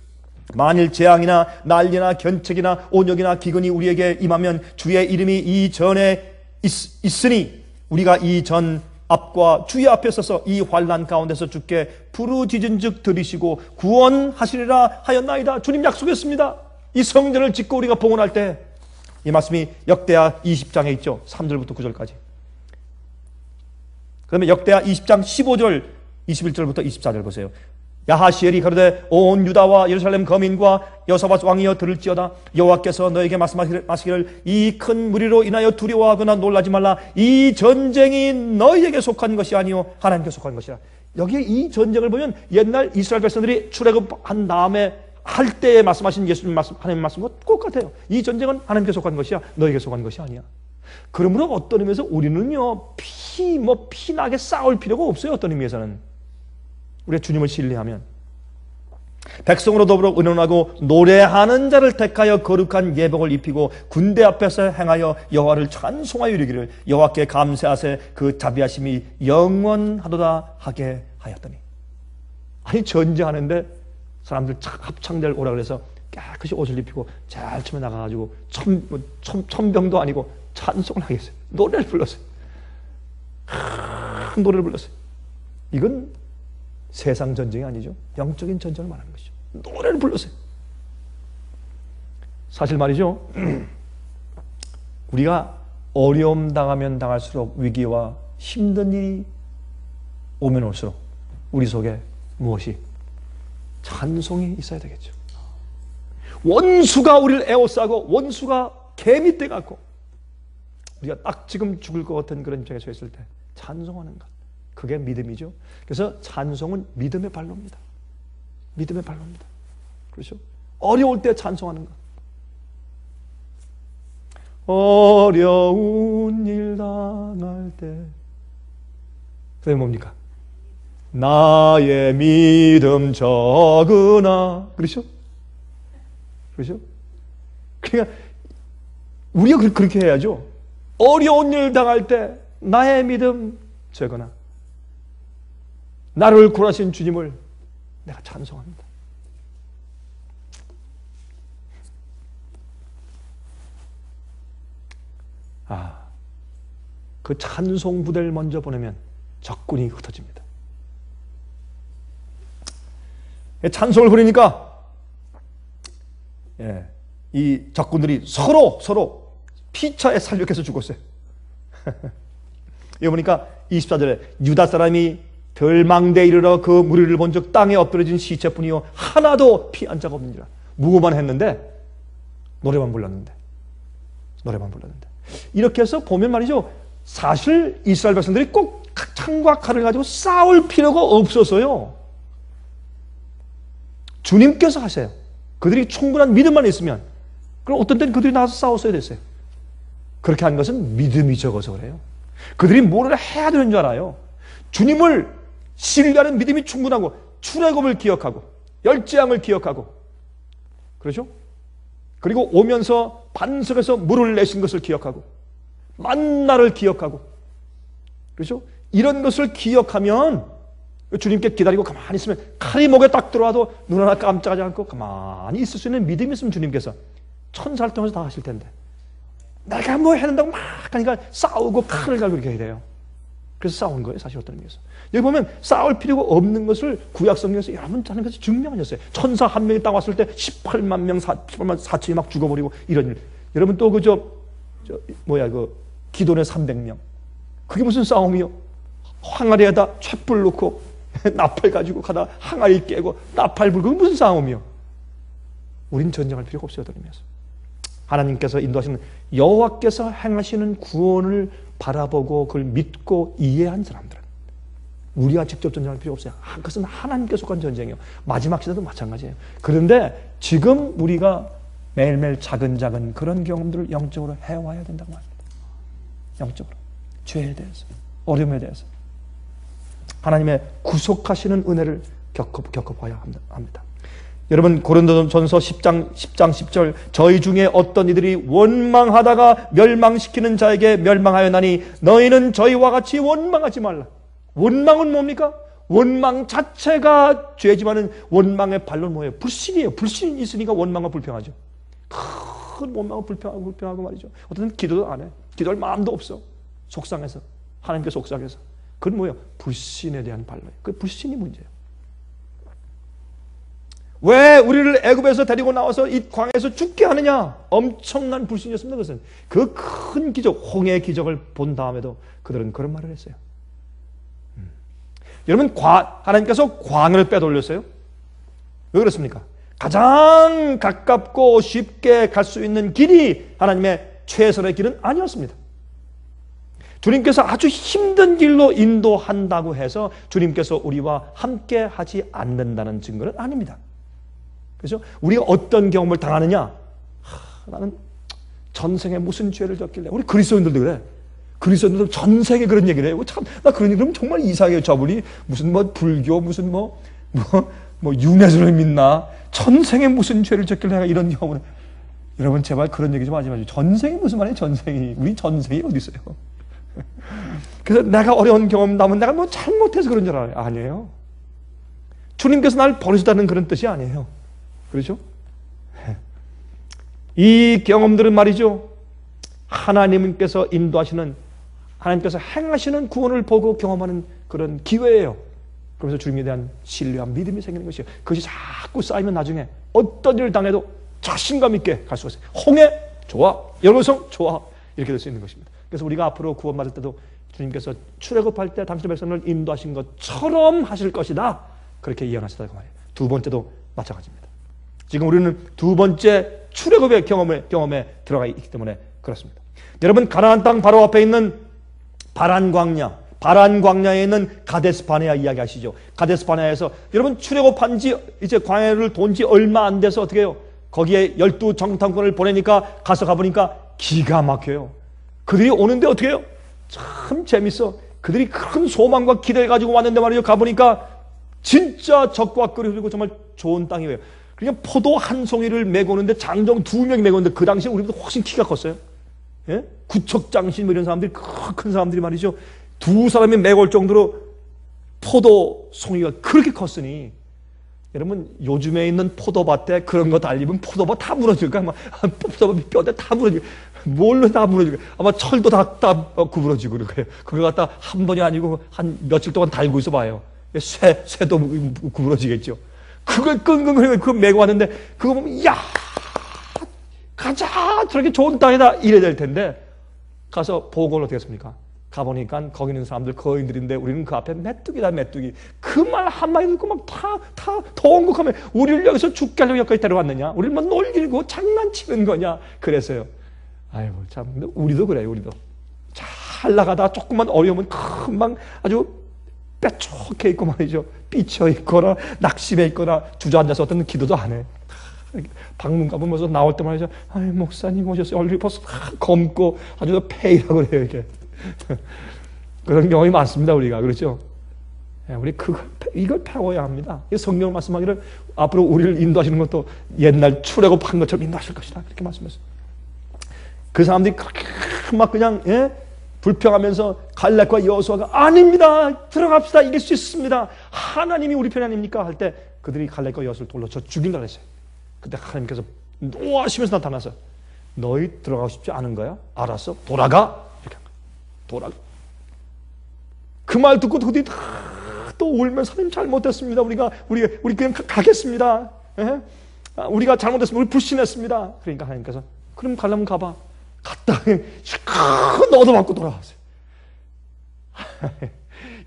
만일 재앙이나 난리나 견책이나 온역이나 기근이 우리에게 임하면 주의 이름이 이 전에 있으니 우리가 이 전 앞과 주의 앞에 서서 이 환난 가운데서 주께 부르짖은즉 들으시고 구원하시리라 하였나이다. 주님 약속했습니다. 이 성전을 짓고 우리가 봉헌할 때 이 말씀이 역대하 20장에 있죠. 3절부터 9절까지. 그러면 역대하 20장 15절 21절부터 24절 보세요. 야하시엘이 가로되 온 유다와 예루살렘 거민과 여호사밧 왕이여 들을지어다. 여호와께서 너에게 말씀하시기를 이 큰 무리로 인하여 두려워하거나 놀라지 말라. 이 전쟁이 너희에게 속한 것이 아니요 하나님께 속한 것이라. 여기에 이 전쟁을 보면 옛날 이스라엘 백성들이 출애굽한 다음에 할 때에 말씀하신 예수님 말씀, 하나님 말씀과 똑같아요. 이 전쟁은 하나님께 속한 것이야. 너에게 속한 것이 아니야. 그러므로 어떤 의미에서 우리는요 피나게 싸울 필요가 없어요. 어떤 의미에서는 우리가 주님을 신뢰하면 백성으로 더불어 의논하고 노래하는 자를 택하여 거룩한 예복을 입히고 군대 앞에서 행하여 여호와를 찬송하여 이르기를 여호와께 감사하세 그 자비하심이 영원하도다 하게 하였더니. 아니 전쟁하는데 사람들 합창들 오라 그래서 깨끗이 옷을 입히고 잘 치며 나가가지고 천병도 아니고 찬송을 하겠어요. 노래를 불렀어요. 노래를 불렀어요. 이건 세상 전쟁이 아니죠. 영적인 전쟁을 말하는 것이죠. 노래를 불렀어요. 사실 말이죠. 우리가 어려움 당하면 당할수록 위기와 힘든 일이 오면 올수록 우리 속에 무엇이? 찬송이 있어야 되겠죠. 원수가 우리를 에워싸고 원수가 개미 떼갖고 우리가 딱 지금 죽을 것 같은 그런 입장에 서 있을 때 찬송하는 것. 그게 믿음이죠. 그래서 찬송은 믿음의 발로입니다. 믿음의 발로입니다. 그렇죠? 어려울 때 찬송하는 것. 어려운 일 당할 때. 그게 뭡니까? 나의 믿음 적으나. 그렇죠? 그렇죠? 그러니까 우리가 그렇게 해야죠. 어려운 일 당할 때 나의 믿음 적으나. 나를 구하신 주님을 내가 찬송합니다. 그 찬송 부대를 먼저 보내면 적군이 흩어집니다. 찬송을 부리니까 이 적군들이 서로 피차에 살육해서 죽었어요. 여기 보니까 24절에 유다 사람이 멸망대에 이르러 그 무리를 본즉 땅에 엎드려진 시체뿐이요 하나도 피한 자가 없느니라. 무고만 했는데 노래만 불렀는데 이렇게 해서 보면 말이죠, 사실 이스라엘 백성들이 꼭 창과 칼을 가지고 싸울 필요가 없어서요, 주님께서 하세요. 그들이 충분한 믿음만 있으면. 그럼 어떤 때는 그들이 나가서 싸웠어야 됐어요. 그렇게 한 것은 믿음이 적어서 그래요. 그들이 뭐를 해야 되는 줄 알아요. 주님을 신뢰하는 믿음이 충분하고 출애굽을 기억하고 열재앙을 기억하고, 그렇죠? 그리고 오면서 반석에서 물을 내신 것을 기억하고 만나를 기억하고, 그렇죠? 이런 것을 기억하면 주님께 기다리고 가만히 있으면 칼이 목에 딱 들어와도 눈 하나 깜짝하지 않고 가만히 있을 수 있는 믿음이 있으면 주님께서 천사를 통해서 다 하실 텐데, 내가 뭐 해야 된다고 막 하니까 싸우고 칼을 갈고 이렇게 해야 돼요. 그래서 싸우는 거예요, 사실 어떤 의미에서. 여기 보면 싸울 필요가 없는 것을 구약 성경에서 여러분 하는 것이 증명하셨어요. 천사 한 명이 딱 왔을 때 18만 명, 18만 4천이 막 죽어버리고 이런 일. 여러분 또 기돈의 300명. 그게 무슨 싸움이요? 항아리에다 촛불 놓고 나팔 가지고 가다 항아리 깨고 나팔 불고, 그게 무슨 싸움이요? 우린 전쟁할 필요가 없어요, 어떤 의미에서. 하나님께서 인도하시는 여호와께서 행하시는 구원을 바라보고 그걸 믿고 이해한 사람들은 우리가 직접 전쟁할 필요 없어요. 그것은 하나님께 속한 전쟁이에요. 마지막 시대도 마찬가지예요. 그런데 지금 우리가 매일매일 작은 그런 경험들을 영적으로 해와야 된다고 말합니다. 영적으로. 죄에 대해서, 어려움에 대해서 하나님의 구속하시는 은혜를 겪어봐야 합니다. 여러분, 고린도전서 10장 10절, 저희 중에 어떤 이들이 원망하다가 멸망시키는 자에게 멸망하였나니 너희는 저희와 같이 원망하지 말라. 원망은 뭡니까? 원망 자체가 죄지만은 원망의 반론은 뭐예요? 불신이에요. 불신이 있으니까 원망과 불평하죠. 큰 원망과 불평하고 말이죠. 어떤 때는 기도도 안 해. 기도할 마음도 없어. 속상해서. 하나님께 속상해서. 그건 뭐예요? 불신에 대한 반론이에요. 그 불신이 문제예요. 왜 우리를 애굽에서 데리고 나와서 이 광야에서 죽게 하느냐? 엄청난 불신이었습니다. 그것은 그 큰 기적, 홍해의 기적을 본 다음에도 그들은 그런 말을 했어요. 여러분, 하나님께서 광야를 빼돌렸어요. 왜 그렇습니까? 가장 가깝고 쉽게 갈 수 있는 길이 하나님의 최선의 길은 아니었습니다. 주님께서 아주 힘든 길로 인도한다고 해서 주님께서 우리와 함께 하지 않는다는 증거는 아닙니다. 그렇죠? 우리가 어떤 경험을 당하느냐? 나는 전생에 무슨 죄를 졌길래. 우리 그리스도인들도 그래. 그리스도인들도 전생에 그런 얘기를 해요. 참, 나 그런 얘기 그러면 정말 이상해요. 저분이 무슨 불교, 무슨 윤회술을 믿나? 전생에 무슨 죄를 졌길래 내가 이런 경험을. 여러분, 제발 그런 얘기 좀 하지 마세요. 전생이 무슨 말이에요, 전생이. 우리 전생이 어디 있어요? 그래서 내가 어려운 경험 남은 내가 뭐 잘못해서 그런 줄 알아요. 아니에요. 주님께서 날 버리시다는 그런 뜻이 아니에요. 그렇죠? 이 경험들은 말이죠, 하나님께서 인도하시는, 하나님께서 행하시는 구원을 보고 경험하는 그런 기회예요. 그러면서 주님에 대한 신뢰와 믿음이 생기는 것이에요. 그것이 자꾸 쌓이면 나중에 어떤 일을 당해도 자신감 있게 갈 수가 있어요. 홍해 좋아, 여로성 좋아, 이렇게 될 수 있는 것입니다. 그래서 우리가 앞으로 구원받을 때도 주님께서 출애굽할 때 당신의 백성을 인도하신 것처럼 하실 것이다, 그렇게 예언하시다고 말이에요. 두 번째도 마찬가지입니다. 지금 우리는 두 번째 출애굽의 경험에 들어가 있기 때문에 그렇습니다. 여러분, 가나안 땅 바로 앞에 있는 바란 광야에 있는 가데스 바네아 이야기 아시죠? 가데스 바네아에서 여러분 출애굽한 지 이제 광야를 돈 지 얼마 안 돼서 어떻게 해요? 거기에 12정탐꾼을 보내니까 가보니까 기가 막혀요. 그들이 오는데 어떻게 해요? 참 재밌어. 그들이 큰 소망과 기대를 가지고 왔는데 말이죠. 가보니까 진짜 적과 끓이 흐르고 정말 좋은 땅이에요. 그러니까 포도 한 송이를 메고 오는데 장정 2명이 메고 오는데 그 당시에 우리보다 훨씬 키가 컸어요. 예? 구척장신 이런 사람들이, 큰 사람들이 말이죠. 2사람이 메고 올 정도로 포도 송이가 그렇게 컸으니 여러분 요즘에 있는 포도밭에 그런 거 달리면 포도밭 다 무너질 거야. 막 포도밭 뼈대 다 무너질 거야. 뭘로 다 무너질 거야. 아마 철도 다 구부러지고 그럴 거예요. 그걸 갖다 한 번이 아니고 한 며칠 동안 달고 있어 봐요. 쇠도 구부러지겠죠. 그걸 끙끙거리고 그거 메고 왔는데 그거 보면 야 가자 저렇게 좋은 땅이다 이래야 될 텐데 가서 보고는 어떻게 했습니까? 가보니까 거기 있는 사람들 거인들인데 우리는 그 앞에 메뚜기다 메뚜기. 그 말 한마디 듣고 막 다 통곡하면 우리를 여기서 죽게 하려고 여기까지 데려왔느냐? 우리를 뭐 놀리고 장난치는 거냐? 그랬어요. 아이고 참 근데 우리도 그래요. 우리도 잘 나가다 조금만 어려우면 금방 아주 빼촉해 있고 말이죠. 삐쳐 있거나 낙심해 있거나 주저앉아서 어떤 기도도 안 해. 방문 가보면서 나올 때 말이죠. 아이 목사님 오셨어요. 얼굴이 벌써 검고 아주 페이라고 그래요 이게. 그런 경험이 많습니다 우리가. 그렇죠? 우리 이걸 배워야 합니다. 성경 말씀하기를 앞으로 우리를 인도하시는 것도 옛날 출애굽한 것처럼 인도하실 것이다 그렇게 말씀했어요. 그 사람들이 그렇게 막 그냥 불평하면서 갈렙과 여호수아가 아닙니다 들어갑시다 이길 수 있습니다 하나님이 우리 편이 아닙니까 할 때 그들이 갈렙과 여호수아를 돌려쳐 죽인다 그랬어요. 그때 하나님께서 노하시면서 나타나서 너희 들어가고 싶지 않은 거야? 알았어 돌아가 이렇게 한 거야. 돌아가. 그 말 듣고 그들이 또 울면서 하나님 잘못했습니다. 우리 그냥 가겠습니다. 우리가 잘못했습니다. 우리 불신했습니다. 그러니까 하나님께서 그럼 가려면 가봐. 갔다 실컷 얻어맞고 돌아왔어요.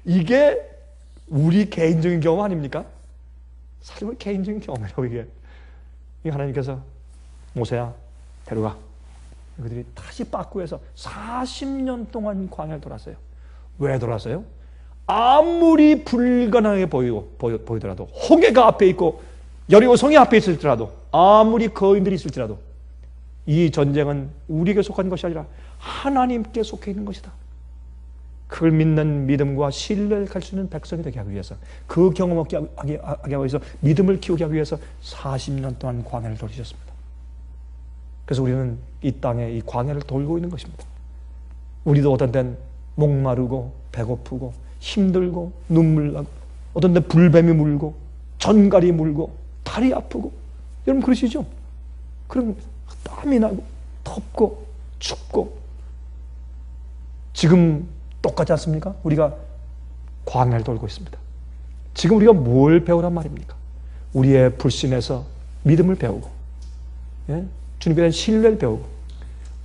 이게 우리 개인적인 경험 아닙니까? 사실 우리 개인적인 경험이라고 이게. 하나님께서 모세야 데려가. 그들이 다시 빠꾸해서 40년 동안 광야를 돌았어요. 왜 돌았어요? 아무리 불가능하게 보이더라도 홍해가 앞에 있고 여리고 성이 앞에 있을지라도 아무리 거인들이 있을지라도 이 전쟁은 우리에게 속한 것이 아니라 하나님께 속해 있는 것이다. 그걸 믿는 믿음과 신뢰를 갈 수 있는 백성이 되게 하기 위해서 그 경험 얻게 하기 위해서 믿음을 키우게 하기 위해서 40년 동안 광야를 돌리셨습니다. 그래서 우리는 이 땅에 이 광야를 돌고 있는 것입니다. 우리도 어떤 때는 목마르고 배고프고 힘들고 눈물 나고 어떤 때 불뱀이 물고 전갈이 물고 다리 아프고 여러분 그러시죠? 그런 겁니다. 땀이 나고 덥고 춥고 지금 똑같지 않습니까? 우리가 광야를 돌고 있습니다. 지금 우리가 뭘 배우란 말입니까? 우리의 불신에서 믿음을 배우고 주님에 대한 신뢰를 배우고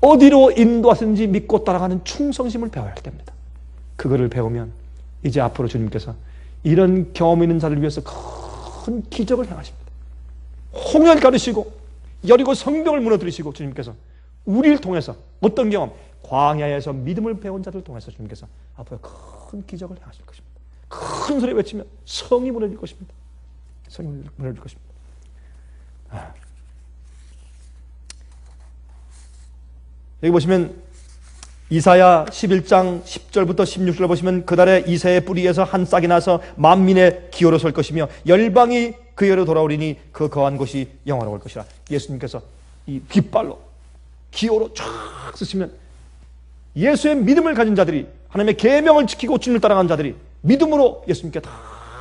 어디로 인도하시는지 믿고 따라가는 충성심을 배워야 할 때입니다. 그거를 배우면 이제 앞으로 주님께서 이런 경험 있는 자를 위해서 큰 기적을 행하십니다. 홍해를 가르시고 여리고 성벽을 무너뜨리시고 주님께서 우리를 통해서 어떤 경험? 광야에서 믿음을 배운 자들을 통해서 주님께서 앞으로 큰 기적을 행하실 것입니다. 큰 소리 외치면 성이 무너질 것입니다. 성이 무너질 것입니다. 여기 보시면 이사야 11장 10절부터 16절을 보시면 그달에 이새의 뿌리에서 한 싹이 나서 만민의 기호로 설 것이며 열방이 그에게로 돌아오리니 그 거한 곳이 영화로울 것이라. 예수님께서 이 깃발로 기호로 쫙 쓰시면 예수의 믿음을 가진 자들이 하나님의 계명을 지키고 주님을 따라가는 자들이 믿음으로 예수님께 다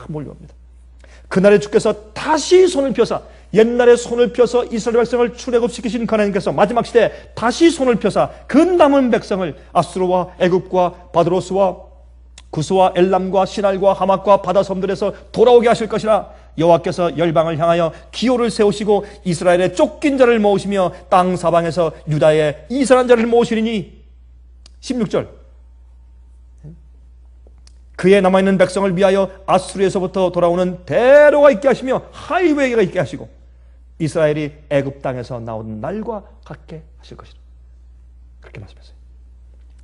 몰려옵니다. 그날에 주께서 다시 손을 펴사 옛날에 손을 펴서 이스라엘 백성을 출애굽시키신 하나님께서 마지막 시대에 다시 손을 펴사 그 남은 백성을 아수르와 애굽과 바드로스와 구스와 엘람과 시날과 하맛과 바다 섬들에서 돌아오게 하실 것이라. 여호와께서 열방을 향하여 기호를 세우시고 이스라엘의 쫓긴 자를 모으시며 땅 사방에서 유다의 이스라엘 자를 모으시리니. 16절 그의 남아있는 백성을 위하여 아수르에서부터 돌아오는 대로가 있게 하시며 하이웨이가 있게 하시고 이스라엘이 애굽 땅에서 나오는 날과 같게 하실 것이라. 그렇게 말씀했어요.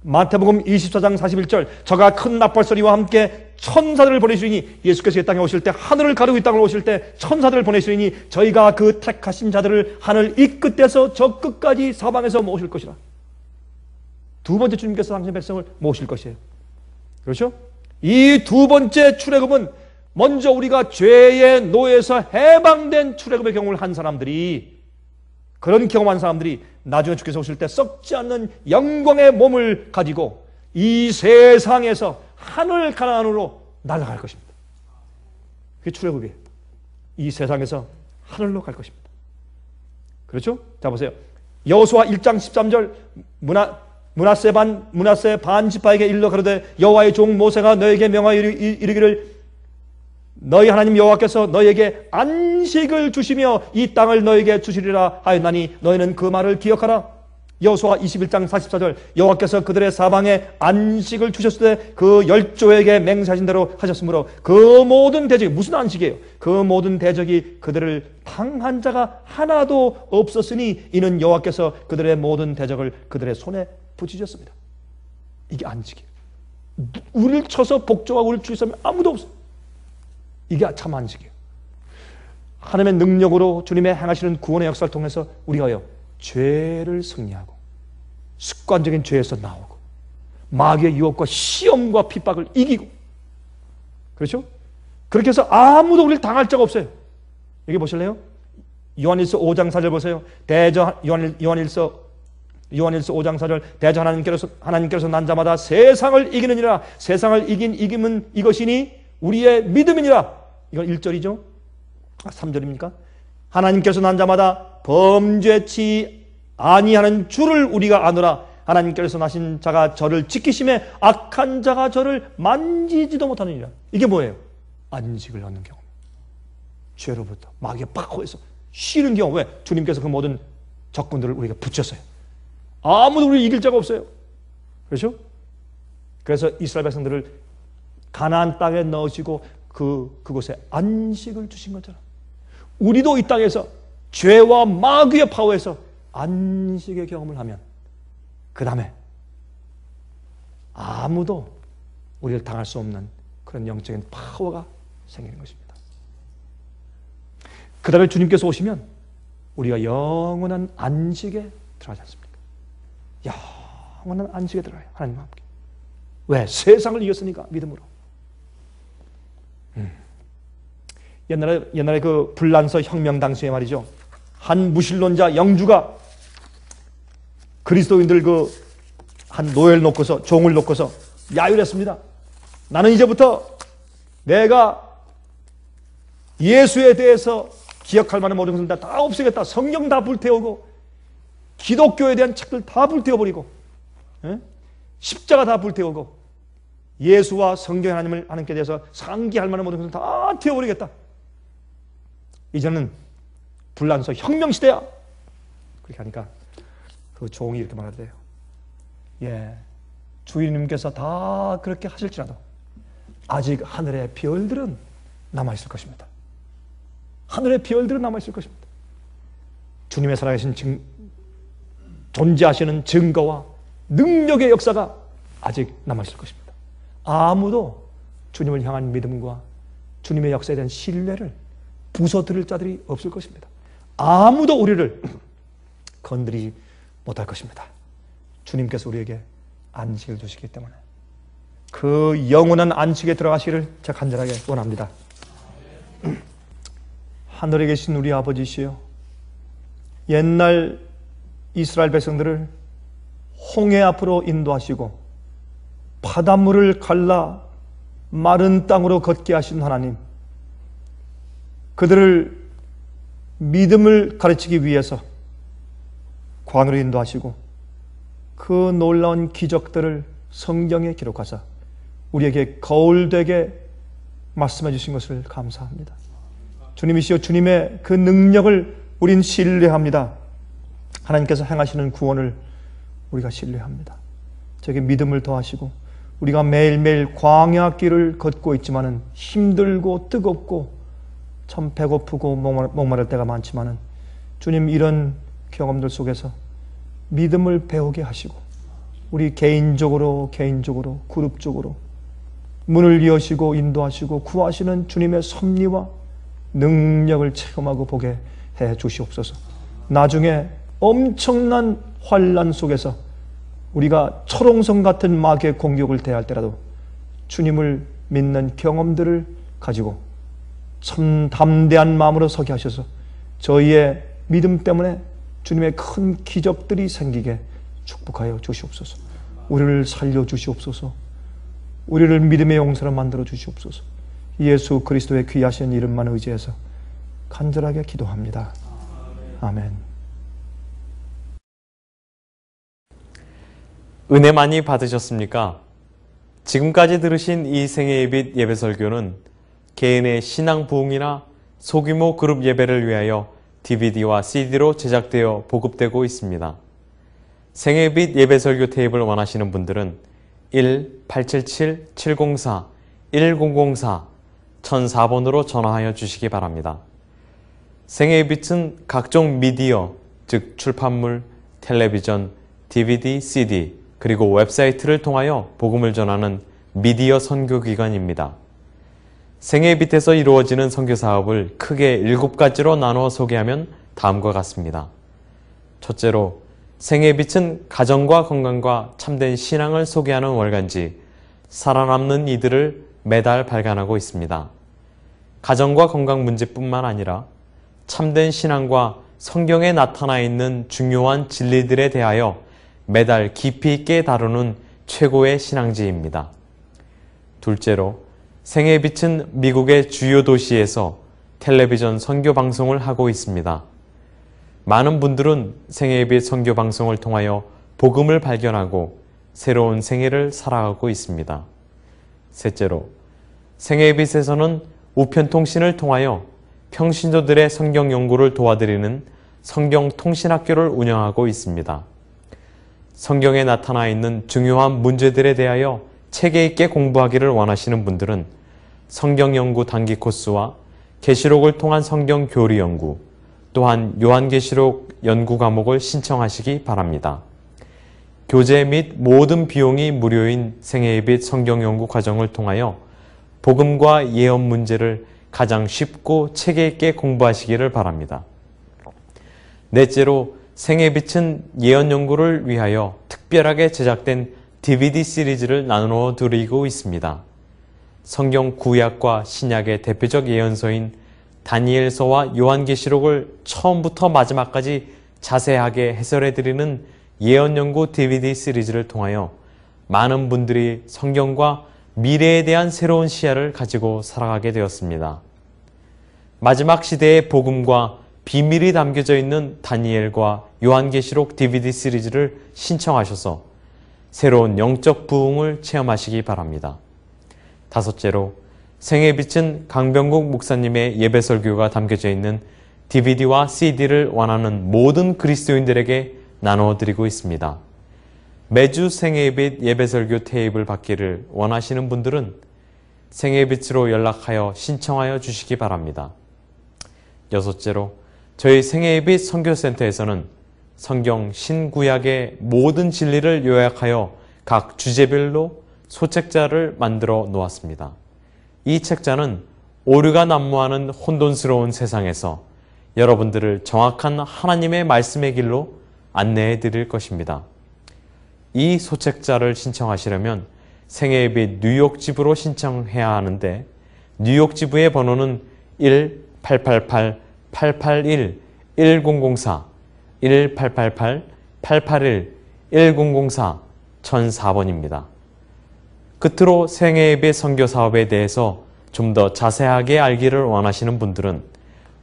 마태복음 24장 41절 저가 큰 나팔소리와 함께 천사들을 보내시리니 예수께서 이 땅에 오실 때 하늘을 가르고 이 땅으로 오실 때 천사들을 보내시리니 저희가 그 택하신 자들을 하늘 이 끝에서 저 끝까지 사방에서 모실 것이라. 두 번째 주님께서 당신의 백성을 모실 것이에요. 그렇죠? 이 두 번째 출애굽은 먼저 우리가 죄의 노예에서 해방된 출애굽의 경험을 한 사람들이 그런 경험한 사람들이 나중에 주께서 오실 때 썩지 않는 영광의 몸을 가지고 이 세상에서 하늘 가나안으로 날아갈 것입니다. 그게 출애굽이에요. 이 세상에서 하늘로 갈 것입니다. 그렇죠? 자 보세요. 여호수아 1장 13절 므낫세 반 지파에게 일러 가로되 여호와의 종 모세가 너에게 명하여 이르기를 너희 하나님 여호와께서 너희에게 안식을 주시며 이 땅을 너희에게 주시리라 하였나니 너희는 그 말을 기억하라. 여호수아 21장 44절 여호와께서 그들의 사방에 안식을 주셨을 때 그 열조에게 맹세하신 대로 하셨으므로 그 모든 대적이 무슨 안식이에요? 그 모든 대적이 그들을 당한 자가 하나도 없었으니 이는 여호와께서 그들의 모든 대적을 그들의 손에 붙이셨습니다. 이게 안식이에요. 우리를 쳐서 복종하고 우리를 죽이면 아무도 없어요. 이게 참 안식이에요. 하나님의 능력으로 주님의 행하시는 구원의 역사를 통해서 우리가요 죄를 승리하고 습관적인 죄에서 나오고 마귀의 유혹과 시험과 핍박을 이기고, 그렇죠? 그렇게 해서 아무도 우리를 당할 자가 없어요. 여기 보실래요? 요한일서 5장 4절 보세요. 요한일서 5장 4절 대저 하나님께로서 난 자마다 세상을 이기느니라. 세상을 이긴 이김은 이것이니 우리의 믿음이니라. 이건 1절이죠. 3절입니까? 하나님께서 난 자마다 범죄치 아니하는 줄을 우리가 아노라. 하나님께서 나신 자가 저를 지키심에 악한 자가 저를 만지지도 못하느니라. 이게 뭐예요? 안식을 얻는 경험. 죄로부터 마귀의 파워에서 쉬는 경험. 왜? 주님께서 그 모든 적군들을 우리가 붙였어요. 아무도 우리를 이길 자가 없어요. 그렇죠? 그래서 이스라엘 백성들을 가나안 땅에 넣으시고 그곳에 안식을 주신 것처럼 우리도 이 땅에서 죄와 마귀의 파워에서 안식의 경험을 하면 그 다음에 아무도 우리를 당할 수 없는 그런 영적인 파워가 생기는 것입니다. 그 다음에 주님께서 오시면 우리가 영원한 안식에 들어가지 않습니까? 영원한 안식에 들어가요. 하나님과 함께. 왜? 세상을 이겼으니까 믿음으로. 옛날에 그 불란서 혁명 당시에 말이죠. 한 무신론자 영주가 그리스도인들 한 노예를 놓고서 종을 놓고서 야유했습니다. 나는 이제부터 내가 예수에 대해서 기억할 만한 모든 것을 다 없애겠다. 성경 다 불태우고 기독교에 대한 책들 다 불태워버리고 십자가 다 불태우고 예수와 성경 하나님께 대해서 상기할 만한 모든 것을 다 태워버리겠다. 이제는 불란서 혁명시대야. 그렇게 하니까 그 종이 이렇게 말하대요. 주인님께서 다 그렇게 하실지라도 아직 하늘의 별들은 남아있을 것입니다. 하늘의 별들은 남아있을 것입니다. 주님의 살아계신 존재하시는 증거와 능력의 역사가 아직 남아있을 것입니다. 아무도 주님을 향한 믿음과 주님의 역사에 대한 신뢰를 부서뜨릴 자들이 없을 것입니다. 아무도 우리를 건드리지 못할 것입니다. 주님께서 우리에게 안식을 주시기 때문에 그 영원한 안식에 들어가시기를 제가 간절하게 원합니다. 하늘에 계신 우리 아버지시여, 옛날 이스라엘 백성들을 홍해 앞으로 인도하시고 바닷물을 갈라 마른 땅으로 걷게 하신 하나님, 그들을 믿음을 가르치기 위해서 광으로 인도하시고 그 놀라운 기적들을 성경에 기록하사 우리에게 거울되게 말씀해 주신 것을 감사합니다. 주님이시여, 주님의 그 능력을 우린 신뢰합니다. 하나님께서 행하시는 구원을 우리가 신뢰합니다. 저에게 믿음을 더하시고 우리가 매일매일 광야길을 걷고 있지만은 힘들고 뜨겁고 참 배고프고 목마를 때가 많지만은 주님, 이런 경험들 속에서 믿음을 배우게 하시고 우리 개인적으로 그룹적으로 문을 여시고 인도하시고 구하시는 주님의 섭리와 능력을 체험하고 보게 해 주시옵소서. 나중에 엄청난 환난 속에서 우리가 철옹성 같은 마귀의 공격을 대할 때라도 주님을 믿는 경험들을 가지고 참 담대한 마음으로 서게 하셔서 저희의 믿음 때문에 주님의 큰 기적들이 생기게 축복하여 주시옵소서. 우리를 살려주시옵소서. 우리를 믿음의 용사로 만들어 주시옵소서. 예수 그리스도의 귀하신 이름만 의지해서 간절하게 기도합니다. 아멘. 은혜 많이 받으셨습니까? 지금까지 들으신 이 생애예빛 예배설교는 개인의 신앙 부흥이나 소규모 그룹 예배를 위하여 DVD와 CD로 제작되어 보급되고 있습니다. 생애빛 예배설교 테이프를 원하시는 분들은 1-877-704-1004 1004번으로 전화하여 주시기 바랍니다. 생애빛은 각종 미디어, 즉 출판물, 텔레비전, DVD, CD, 그리고 웹사이트를 통하여 복음을 전하는 미디어 선교기관입니다. 생애빛에서 이루어지는 선교사업을 크게 7가지로 나누어 소개하면 다음과 같습니다. 첫째로, 생애빛은 가정과 건강과 참된 신앙을 소개하는 월간지 살아남는 이들을 매달 발간하고 있습니다. 가정과 건강 문제뿐만 아니라 참된 신앙과 성경에 나타나 있는 중요한 진리들에 대하여 매달 깊이 있게 다루는 최고의 신앙지입니다. 둘째로, 생애빛은 미국의 주요 도시에서 텔레비전 선교 방송을 하고 있습니다. 많은 분들은 생애빛 선교 방송을 통하여 복음을 발견하고 새로운 생애를 살아가고 있습니다. 셋째로, 생애빛에서는 우편통신을 통하여 평신도들의 성경 연구를 도와드리는 성경통신학교를 운영하고 있습니다. 성경에 나타나 있는 중요한 문제들에 대하여 체계 있게 공부하기를 원하시는 분들은 성경 연구 단기 코스와 계시록을 통한 성경 교리 연구, 또한 요한계시록 연구 과목을 신청하시기 바랍니다. 교재 및 모든 비용이 무료인 생애예빛 성경 연구 과정을 통하여 복음과 예언 문제를 가장 쉽고 체계 있게 공부하시기를 바랍니다. 넷째로, 생애빛은 예언 연구를 위하여 특별하게 제작된 DVD 시리즈를 나누어 드리고 있습니다. 성경 구약과 신약의 대표적 예언서인 다니엘서와 요한계시록을 처음부터 마지막까지 자세하게 해설해 드리는 예언 연구 DVD 시리즈를 통하여 많은 분들이 성경과 미래에 대한 새로운 시야를 가지고 살아가게 되었습니다. 마지막 시대의 복음과 비밀이 담겨져 있는 다니엘과 요한계시록 DVD 시리즈를 신청하셔서 새로운 영적 부흥을 체험하시기 바랍니다. 다섯째로, 생애빛은 강병국 목사님의 예배설교가 담겨져 있는 DVD와 CD를 원하는 모든 그리스도인들에게 나누어 드리고 있습니다. 매주 생애빛 예배설교 테이프를 받기를 원하시는 분들은 생애빛으로 연락하여 신청하여 주시기 바랍니다. 여섯째로, 저희 생애빛 선교센터에서는 성경 신구약의 모든 진리를 요약하여 각 주제별로 소책자를 만들어 놓았습니다. 이 책자는 오류가 난무하는 혼돈스러운 세상에서 여러분들을 정확한 하나님의 말씀의 길로 안내해 드릴 것입니다. 이 소책자를 신청하시려면 생애예빛 뉴욕 지부로 신청해야 하는데, 뉴욕 지부의 번호는 1-888-881-1004, 1-888-881-1004, 1004번입니다. 끝으로 생애예배 선교 사업에 대해서 좀 더 자세하게 알기를 원하시는 분들은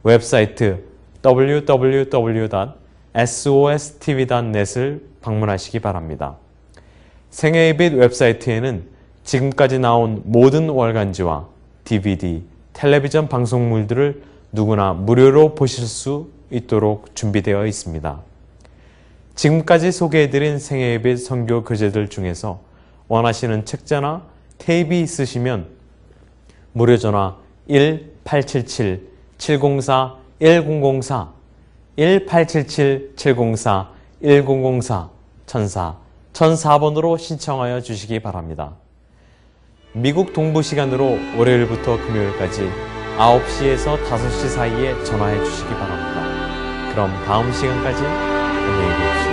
웹사이트 www.sostv.net을 방문하시기 바랍니다. 생애예빛 웹사이트에는 지금까지 나온 모든 월간지와 DVD, 텔레비전 방송물들을 누구나 무료로 보실 수 있도록 준비되어 있습니다. 지금까지 소개해드린 생애예빛 선교 교재들 중에서 원하시는 책자나 테이프 있으시면 무료 전화 1-877-704-1004, 1-877-704-1004, 1004번으로 신청하여 주시기 바랍니다. 미국 동부 시간으로 월요일부터 금요일까지 9시에서 5시 사이에 전화해 주시기 바랍니다. 그럼 다음 시간까지 안녕히 계십시오.